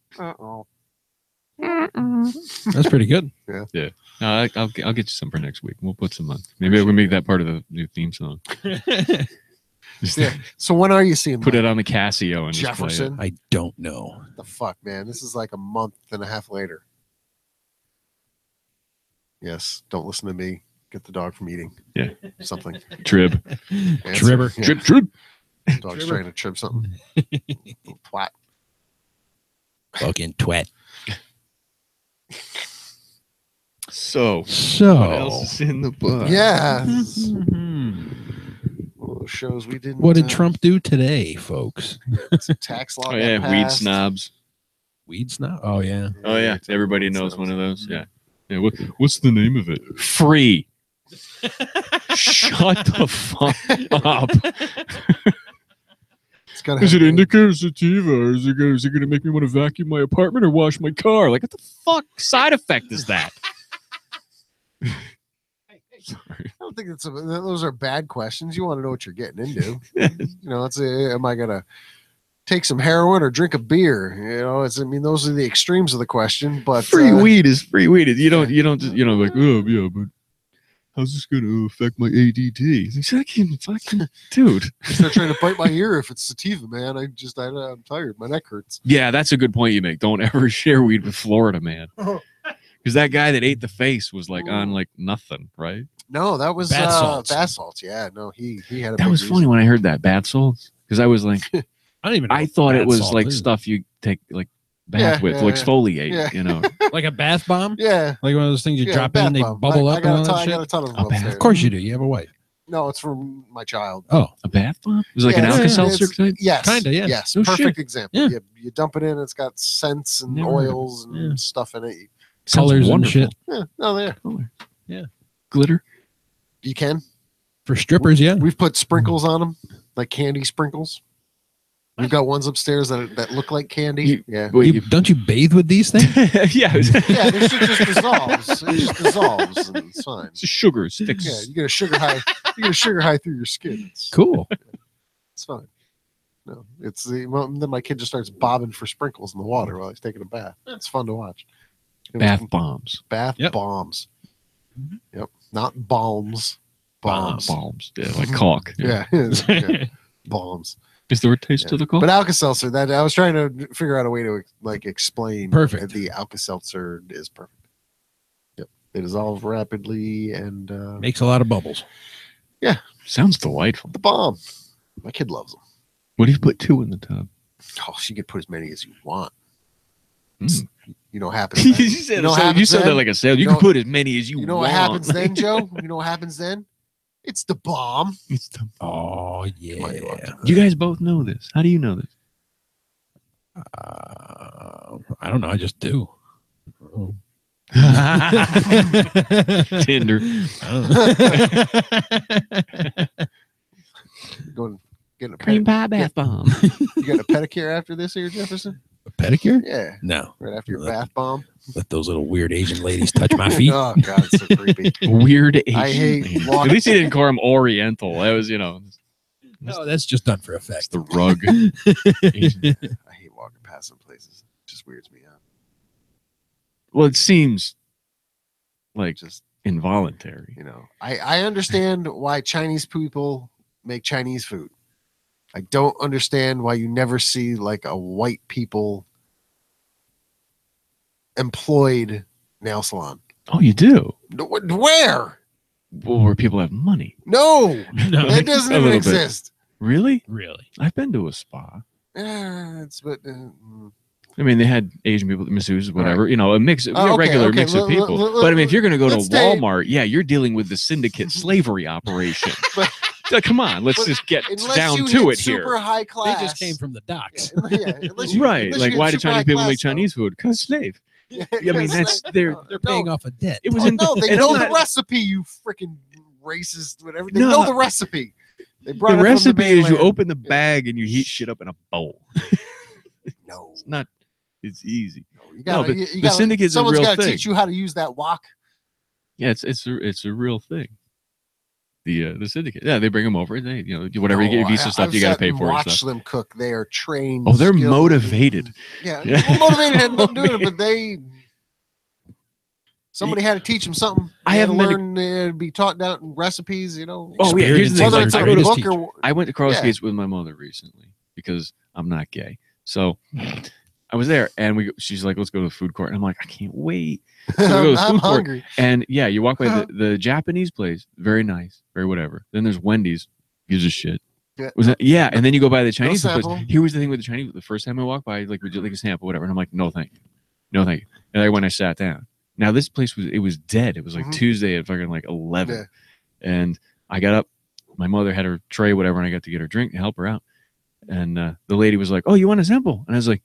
That's pretty good. Yeah. No, I'll get you some for next week. We'll put some on. Maybe we'll make that part of the new theme song. Yeah. So when are you seeing? Put it on the Casio and Jefferson. I don't know. What the fuck, man. This is like a month and a half later. Yes. Don't listen to me. Get the dog from eating. Yeah. Something. Trib. Tribber. Yeah. Trib. Dog's trying to trip something. Little twat. Fucking twat. So what else is in the book? Yeah. Shows we didn't. What did Trump do today, folks? Tax law. Oh yeah, weed snobs. Weed snob? Oh yeah. Oh yeah, everybody knows one of those. Yeah. Yeah. What's the name of it? Free. Shut the fuck up. Is it indica or sativa? Or is it gonna make me want to vacuum my apartment or wash my car? Like, what the fuck side effect is that? Sorry. I don't think those are bad questions. You want to know what you're getting into. It's am I gonna take some heroin or drink a beer? Those are the extremes of the question. But free weed is free weed. You don't like, oh yeah, but how's this gonna affect my ADD? Fucking dude. Start trying to bite my ear if it's sativa, man. I'm tired. My neck hurts. Yeah, that's a good point you make. Don't ever share weed with Florida, man. Because that guy that ate the face was like on like nothing, right? No, that was bath salts. Yeah, no, he had. That was funny when I heard that bath salts, because I was like, I thought it was like stuff you take like bath with, to exfoliate, like a bath bomb. Yeah, like one of those things you drop in, they bubble up. I got a ton of them. Of course you do. You have a wife. No, it's from my child. Oh, a bath bomb? It was like an Alka-Seltzer type? Yes. Kind of, yeah. Yes. No perfect shit. example. Yeah. You dump it in, it's got scents and oils and stuff in it. Colors and shit. Yeah. No, there. Yeah. Glitter? You can. For strippers, yeah. We've put sprinkles on them, like candy sprinkles. We've got ones upstairs that look like candy. Don't you bathe with these things? Yeah. Yeah, this shit just dissolves. It just dissolves, and it's fine. It's just sugar. It's fixed. Yeah, you get a sugar high. You get a sugar high through your skin. Cool. It's fine. No, then my kid just starts bobbing for sprinkles in the water while he's taking a bath. It's fun to watch. Bath bombs. Bath bombs. Mm-hmm. Yep. Not balms. Bombs. Bombs. Yeah, like caulk. Yeah. Bombs. Is there a taste to the caulk? But Alka-Seltzer, that I was trying to figure out a way to like explain. Perfect. The Alka-Seltzer is perfect. Yep. They dissolve rapidly and makes a lot of bubbles. Yeah. Sounds delightful. The bomb. My kid loves them. What do you put 2 in the tub? Oh, you can put as many as you want. Mm. You know what happens then? you said that like a sale. You can put as many as you want. You know what happens then, Joe? You know what happens then? It's the bomb. Oh, yeah. You guys both know this. How do you know this? I don't know. I just do. Oh. Tinder. Going get a cream pie bath bomb. You got a pedicure after this here, Jefferson? A pedicure? Yeah. No. Right after your bath bomb. Let those little weird Asian ladies touch my feet. Oh God, it's so creepy. Weird Asian. I hate. At least he didn't call him Oriental. That was, No, that's just done for effect. It's the rug. I hate walking past some places. It just weirds me out. Well, it seems like just involuntary. I understand why Chinese people make Chinese food. I don't understand why you never see like a white people employed nail salon. Oh, you do? Where? Well, where people have money. No, that doesn't even exist. Really? Really? I've been to a spa. I mean, they had Asian people, masseuses, whatever, a mix, regular mix of people. But I mean, if you're going to go to Walmart, you're dealing with the syndicate slavery operation. Come on, let's just get down to it here. Super high class. They just came from the docks. Right. Like, why do Chinese people make Chinese food? Because slave. Yeah, I mean, they're paying off a debt. It was they know the recipe, you freaking racist, whatever. They know the recipe. They brought the recipe is you open the bag and you heat shit up in a bowl. No. It's not. It's easy. The syndicate's someone's a real got to thing. teach you how to use that wok. Yeah, it's a real thing. The syndicate. Yeah, they bring them over. They whatever you get visa stuff, you got to pay for. Watch them cook. They are trained. Oh, they're motivated. Yeah, motivated had nothing to do with it, but somebody had to teach them something. I had to learn to be taught down recipes. Oh yeah, here's the thing. Whether it's a book or I went to Crossgates with my mother recently because I'm not gay. So I was there, and she's like, "Let's go to the food court." And I'm like, "I can't wait." So we go to the food court, hungry. And yeah, you walk by the Japanese place, very nice, very whatever. Then there's Wendy's, gives a shit. Yeah. And then you go by the Chinese No place. Here was the thing with the Chinese. The first time I walked by, like, would you like a sample, whatever? And I'm like, no, thank you, no, thank you. And when I sat down, Now this place was dead. It was like Tuesday at fucking like 11, and I got up. My mother had her tray, whatever, and I got to get her drink and help her out. And the lady was like, "Oh, you want a sample?" And I was like,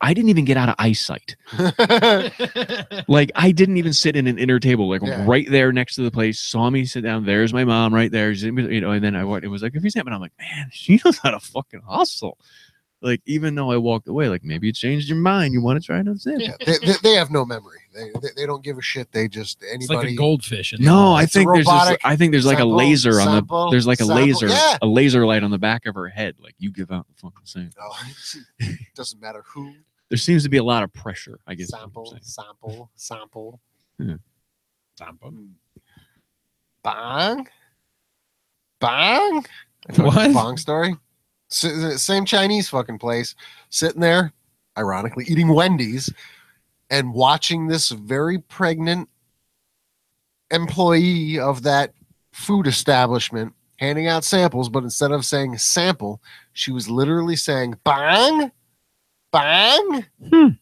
I didn't even get out of eyesight. Like, I didn't even sit in an inner table, like right there next to the place. Saw me sit down. There's my mom right there. You know, and then it was like, if he's happening, I'm like, man, she knows how to fucking hustle. Like, even though I walked away, like, maybe it changed your mind. You want to try it on sample? Yeah, they have no memory. They don't give a shit. They just anybody. It's like a goldfish. No, I think there's like a laser on the. There's like a laser, a laser light on the back of her head. Like, you give out the fucking sample. Oh, doesn't matter who. There seems to be a lot of pressure, I guess. Sample. Yeah. Sample. Bang. What? Bong story? Same Chinese fucking place. Sitting there, ironically, eating Wendy's and watching this very pregnant employee of that food establishment handing out samples, but instead of saying sample, she was literally saying bang. Bang,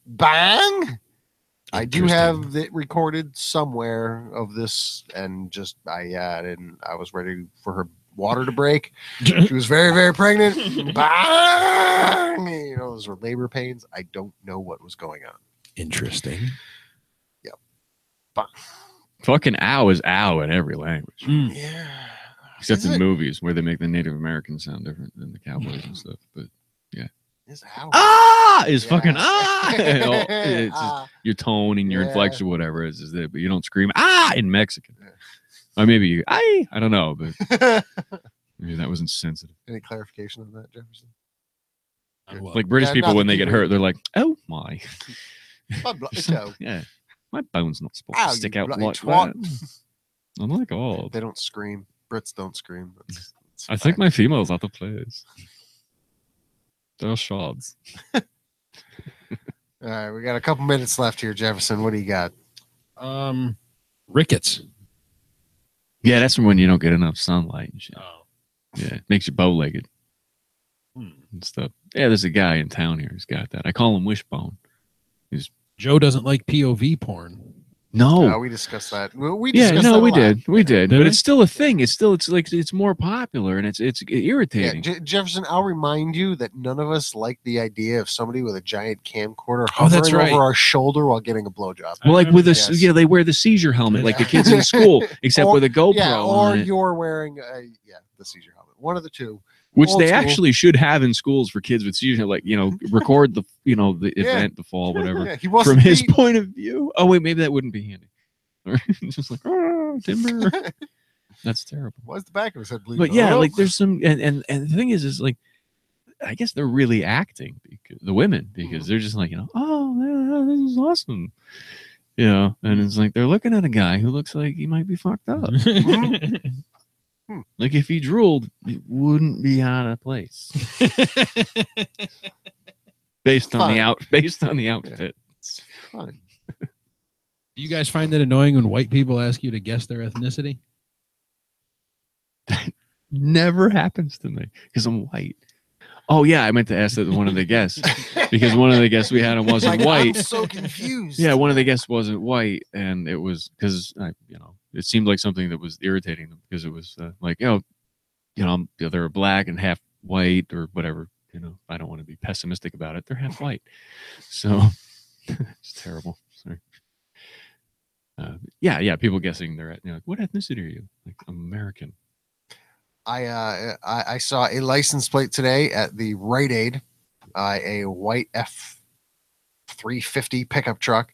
bang. I do have it recorded somewhere of this, and just I was ready for her water to break. She was very, very pregnant. Bang! You know, those were labor pains. I don't know what was going on. Interesting. Yep. Bang. Fucking ow is ow in every language. Yeah. Except in movies where they make the Native Americans sound different than the cowboys and stuff. But yeah. Is fucking it's just your tone and your inflection, whatever it is that, but you don't scream in Mexican. Or maybe you I don't know, but maybe that was insensitive. Any clarification on that, Jefferson? Like British people when they get hurt, they're like, oh my. Yeah. My bone's not supposed to stick out like that. I'm like, oh. They don't scream. Brits don't scream. I think my female's out of place. They're shards. All right, we got a couple minutes left here, Jefferson. What do you got? Rickets. Yeah, that's from when you don't get enough sunlight and shit. Oh. Yeah, it makes you bow-legged and stuff. Yeah, there's a guy in town here who's got that. I call him Wishbone. Joe doesn't like POV porn. No, we discussed that. We did. But it's still a thing. It's like it's more popular and it's irritating. Yeah, Jefferson, I'll remind you that none of us like the idea of somebody with a giant camcorder hovering over our shoulder while getting a blowjob. Well, like with they wear the seizure helmet like the kids in school, except with a GoPro. Yeah, or you're wearing the seizure helmet. One of the two. Which they actually should have in schools for kids with seizure, like, you know, record the event, the fall, whatever, from his point of view. Oh wait, maybe that wouldn't be handy. Just like, oh, timber. That's terrible. Why's the back of his head bleeding? But yeah, like there's some, and the thing is like, I guess they're really acting, because the women, because they're just like, you know, oh, man, this is awesome, you know, and it's like they're looking at a guy who looks like he might be fucked up. Like if he drooled, it wouldn't be out of place. based on the outfit. It's fun. Do you guys find it annoying when white people ask you to guess their ethnicity? That never happens to me because I'm white. Oh yeah, I meant to ask that one of the guests because one of the guests we had wasn't white. I'm so confused. Yeah, one of the guests wasn't white, and it was because it seemed like something that was irritating them because it was like they're black and half white or whatever. You know, I don't want to be pessimistic about it. They're half white, so it's terrible. Sorry. Yeah. People guessing they're like, what ethnicity are you? Like, I'm American. I saw a license plate today at the Rite Aid, a white F-350 pickup truck.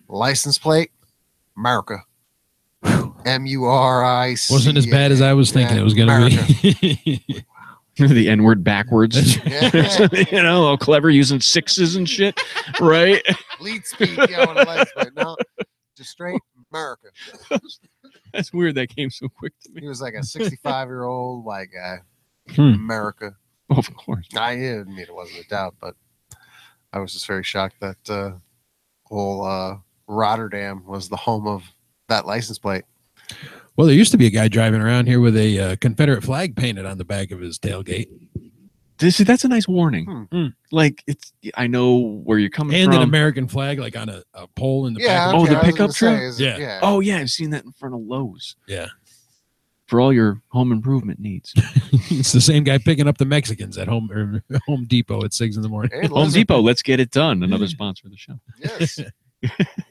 License plate, America. M-U-R-I-C. Wasn't as bad as I was thinking it was going to be. The N-word backwards. You know, all clever using sixes and shit, right? Lead speed, on a license plate. No, just straight America. That's weird. That came so quick to me. He was like a 65-year-old white guy. America. Oh, of course. I mean, it wasn't a doubt, but I was just very shocked that whole Rotterdam was the home of that license plate. Well, there used to be a guy driving around here with a Confederate flag painted on the back of his tailgate. That's a nice warning. Like I know where you're coming from. And an American flag, like on a pole in the back. Okay, the pickup truck. Yeah. Oh yeah, I've seen that in front of Lowe's. Yeah. For all your home improvement needs. It's the same guy picking up the Mexicans at Home Depot at 6 a.m. Hey, Home Depot, let's get it done. Another sponsor of the show. Yes.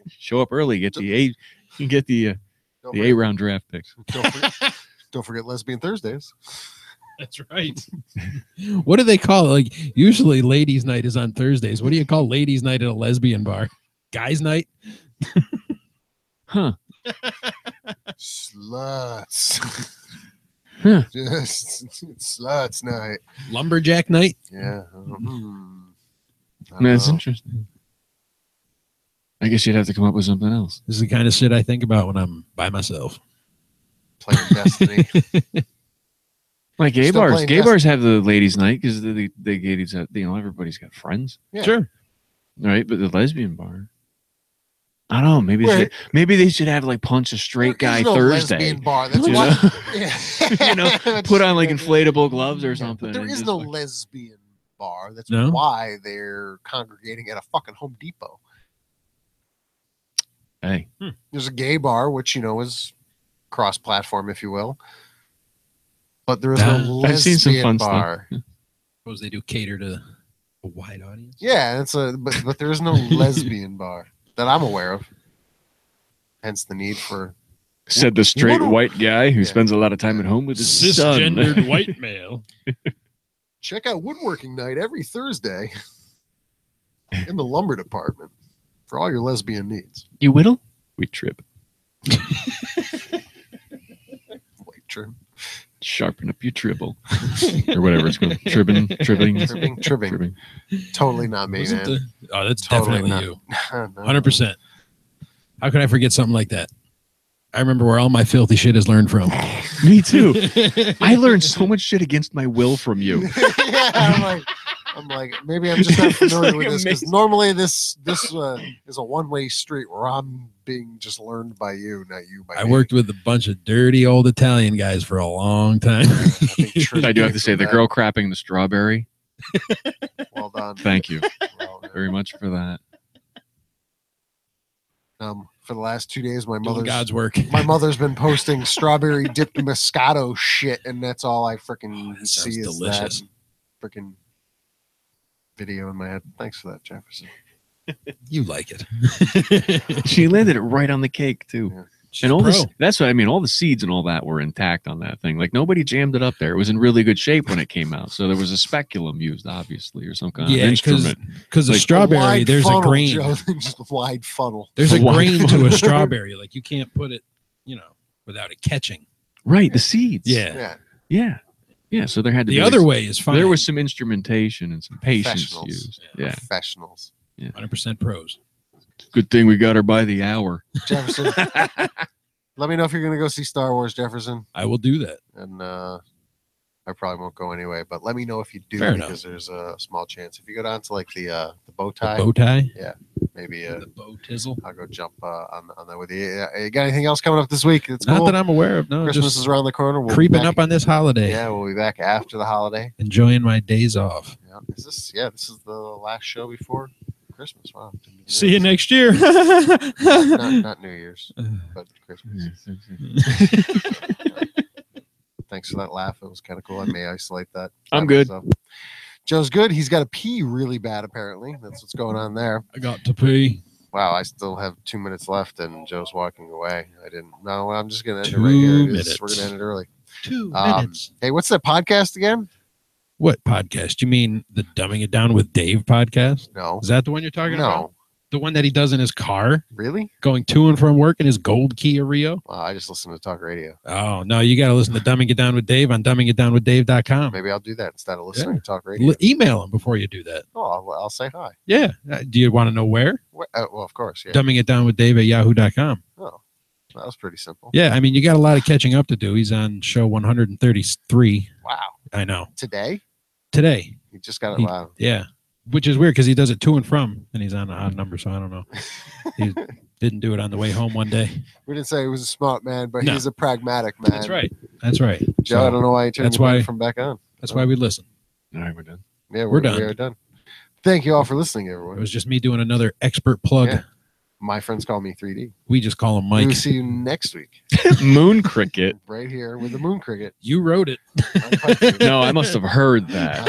Show up early, get the A-round draft picks. Don't forget Lesbian Thursdays. That's right. What do they call it? Like, usually ladies' night is on Thursdays. What do you call ladies' night at a lesbian bar? Guys' night? Huh. Sluts. Huh. Just sluts night. Lumberjack night? Yeah. That's interesting. I guess you'd have to come up with something else. This is the kind of shit I think about when I'm by myself. Playing Destiny. Like gay bars. Gay bars have the ladies' night because the gays have, everybody's got friends. Yeah. Sure. Right, but the lesbian bar. I don't know. Maybe they should have like punch a straight guy Thursday. Lesbian bar. That's what. Put on like inflatable gloves or something. But there is no lesbian bar. That's No? why they're congregating at a fucking Home Depot. Hey, there's a gay bar, which is cross-platform, if you will. But there is no lesbian I've seen some fun bar. Stuff. Suppose they do cater to a wide audience. Yeah, but there is no lesbian bar that I'm aware of. Hence the need for. Said the straight white guy who spends a lot of time at home with his cisgendered son. white male. Check out woodworking night every Thursday in the lumber department for all your lesbian needs. You whittle? We trip. White trim. Sharpen up your tribble. Or whatever it's called. Tribbing. Totally not me, man. That's Totally definitely you. No. 100%. How could I forget something like that? I remember where all my filthy shit is learned from. Me too. I learned so much shit against my will from you. Yeah, I'm like, maybe I'm just not familiar with this because normally this is a one-way street where I'm being just learned by you, not you by me. I worked with a bunch of dirty old Italian guys for a long time. I do have to say, the girl crapping the strawberry. Well done. Thank you very much for that. For the last 2 days, my God's work. My mother's been posting strawberry dipped Moscato shit, and that's all I freaking see is delicious. That freaking video in my head. Thanks for that, Jefferson. You like it. She landed it right on the cake too. Yeah. She's and all this, that's what I mean. All the seeds and all that were intact on that thing. Like nobody jammed it up there. It was in really good shape when it came out. So there was a speculum used, obviously, or some kind of instrument. Because the strawberry, there's a grain. Just a wide funnel. There's a grain to a strawberry. Like you can't put it, without it catching. Right. The seeds. Yeah. So there had to be the other way is fine. There was some instrumentation and some patience used. Yeah. Professionals. Yeah. 100% pros. Good thing we got her by the hour. Jefferson, let me know if you're going to go see Star Wars, Jefferson. I will do that. And I probably won't go anyway, but let me know if you do. Fair because there's a small chance. If you go down to like the bow tie. The bow tie? Yeah. Maybe the bow tizzle. I'll go jump on that with you. You got anything else coming up this week? That's Not cool? that I'm aware of. No, Christmas is around the corner. We'll creeping up on this holiday. Yeah, we'll be back after the holiday. Enjoying my days off. Yeah. This is the last show before Christmas. Wow. See you next year. not New Year's, but Christmas. Thanks for that laugh. It was kind of cool. I may isolate that. I'm good. Joe's good. He's got to pee really bad, apparently. That's what's going on there. I got to pee. Wow, I still have 2 minutes left, and Joe's walking away. I didn't. No, I'm just going to end it right here. We're going to end it early. 2 minutes. Hey, what's that podcast again? What podcast? You mean the Dumbing It Down with Dave podcast? No. Is that the one you're talking about? No. The one that he does in his car? Really? Going to and from work in his gold Kia Rio? I just listen to talk radio. Oh, no, you got to listen to Dumbing It Down with Dave on dumbingitdownwithdave.com. Maybe I'll do that instead of listening to talk radio. Email him before you do that. Oh, I'll say hi. Yeah. Do you want to know where? Well, of course, yeah. dumbingitdownwithdave@yahoo.com. Oh, that was pretty simple. Yeah, I mean, you got a lot of catching up to do. He's on show 133. Wow. I know. Today? He just got it. Wow. Yeah. Which is weird because he does it to and from, and he's on an odd number, so I don't know. He didn't do it on the way home one day. We didn't say he was a smart man, but he's a pragmatic man. That's right. Joe, I don't know why you turned from back on. That's why we listen. All right, we're done. Yeah, We're done. We are done. Thank you all for listening, everyone. It was just me doing another expert plug. Yeah. My friends call me 3D. We just call him Mike. We'll see you next week. Moon cricket. Right here with the moon cricket. You wrote it. No, I must have heard that.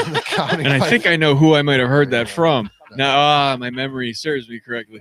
And I think I know who I might have heard that from. Now, my memory serves me correctly.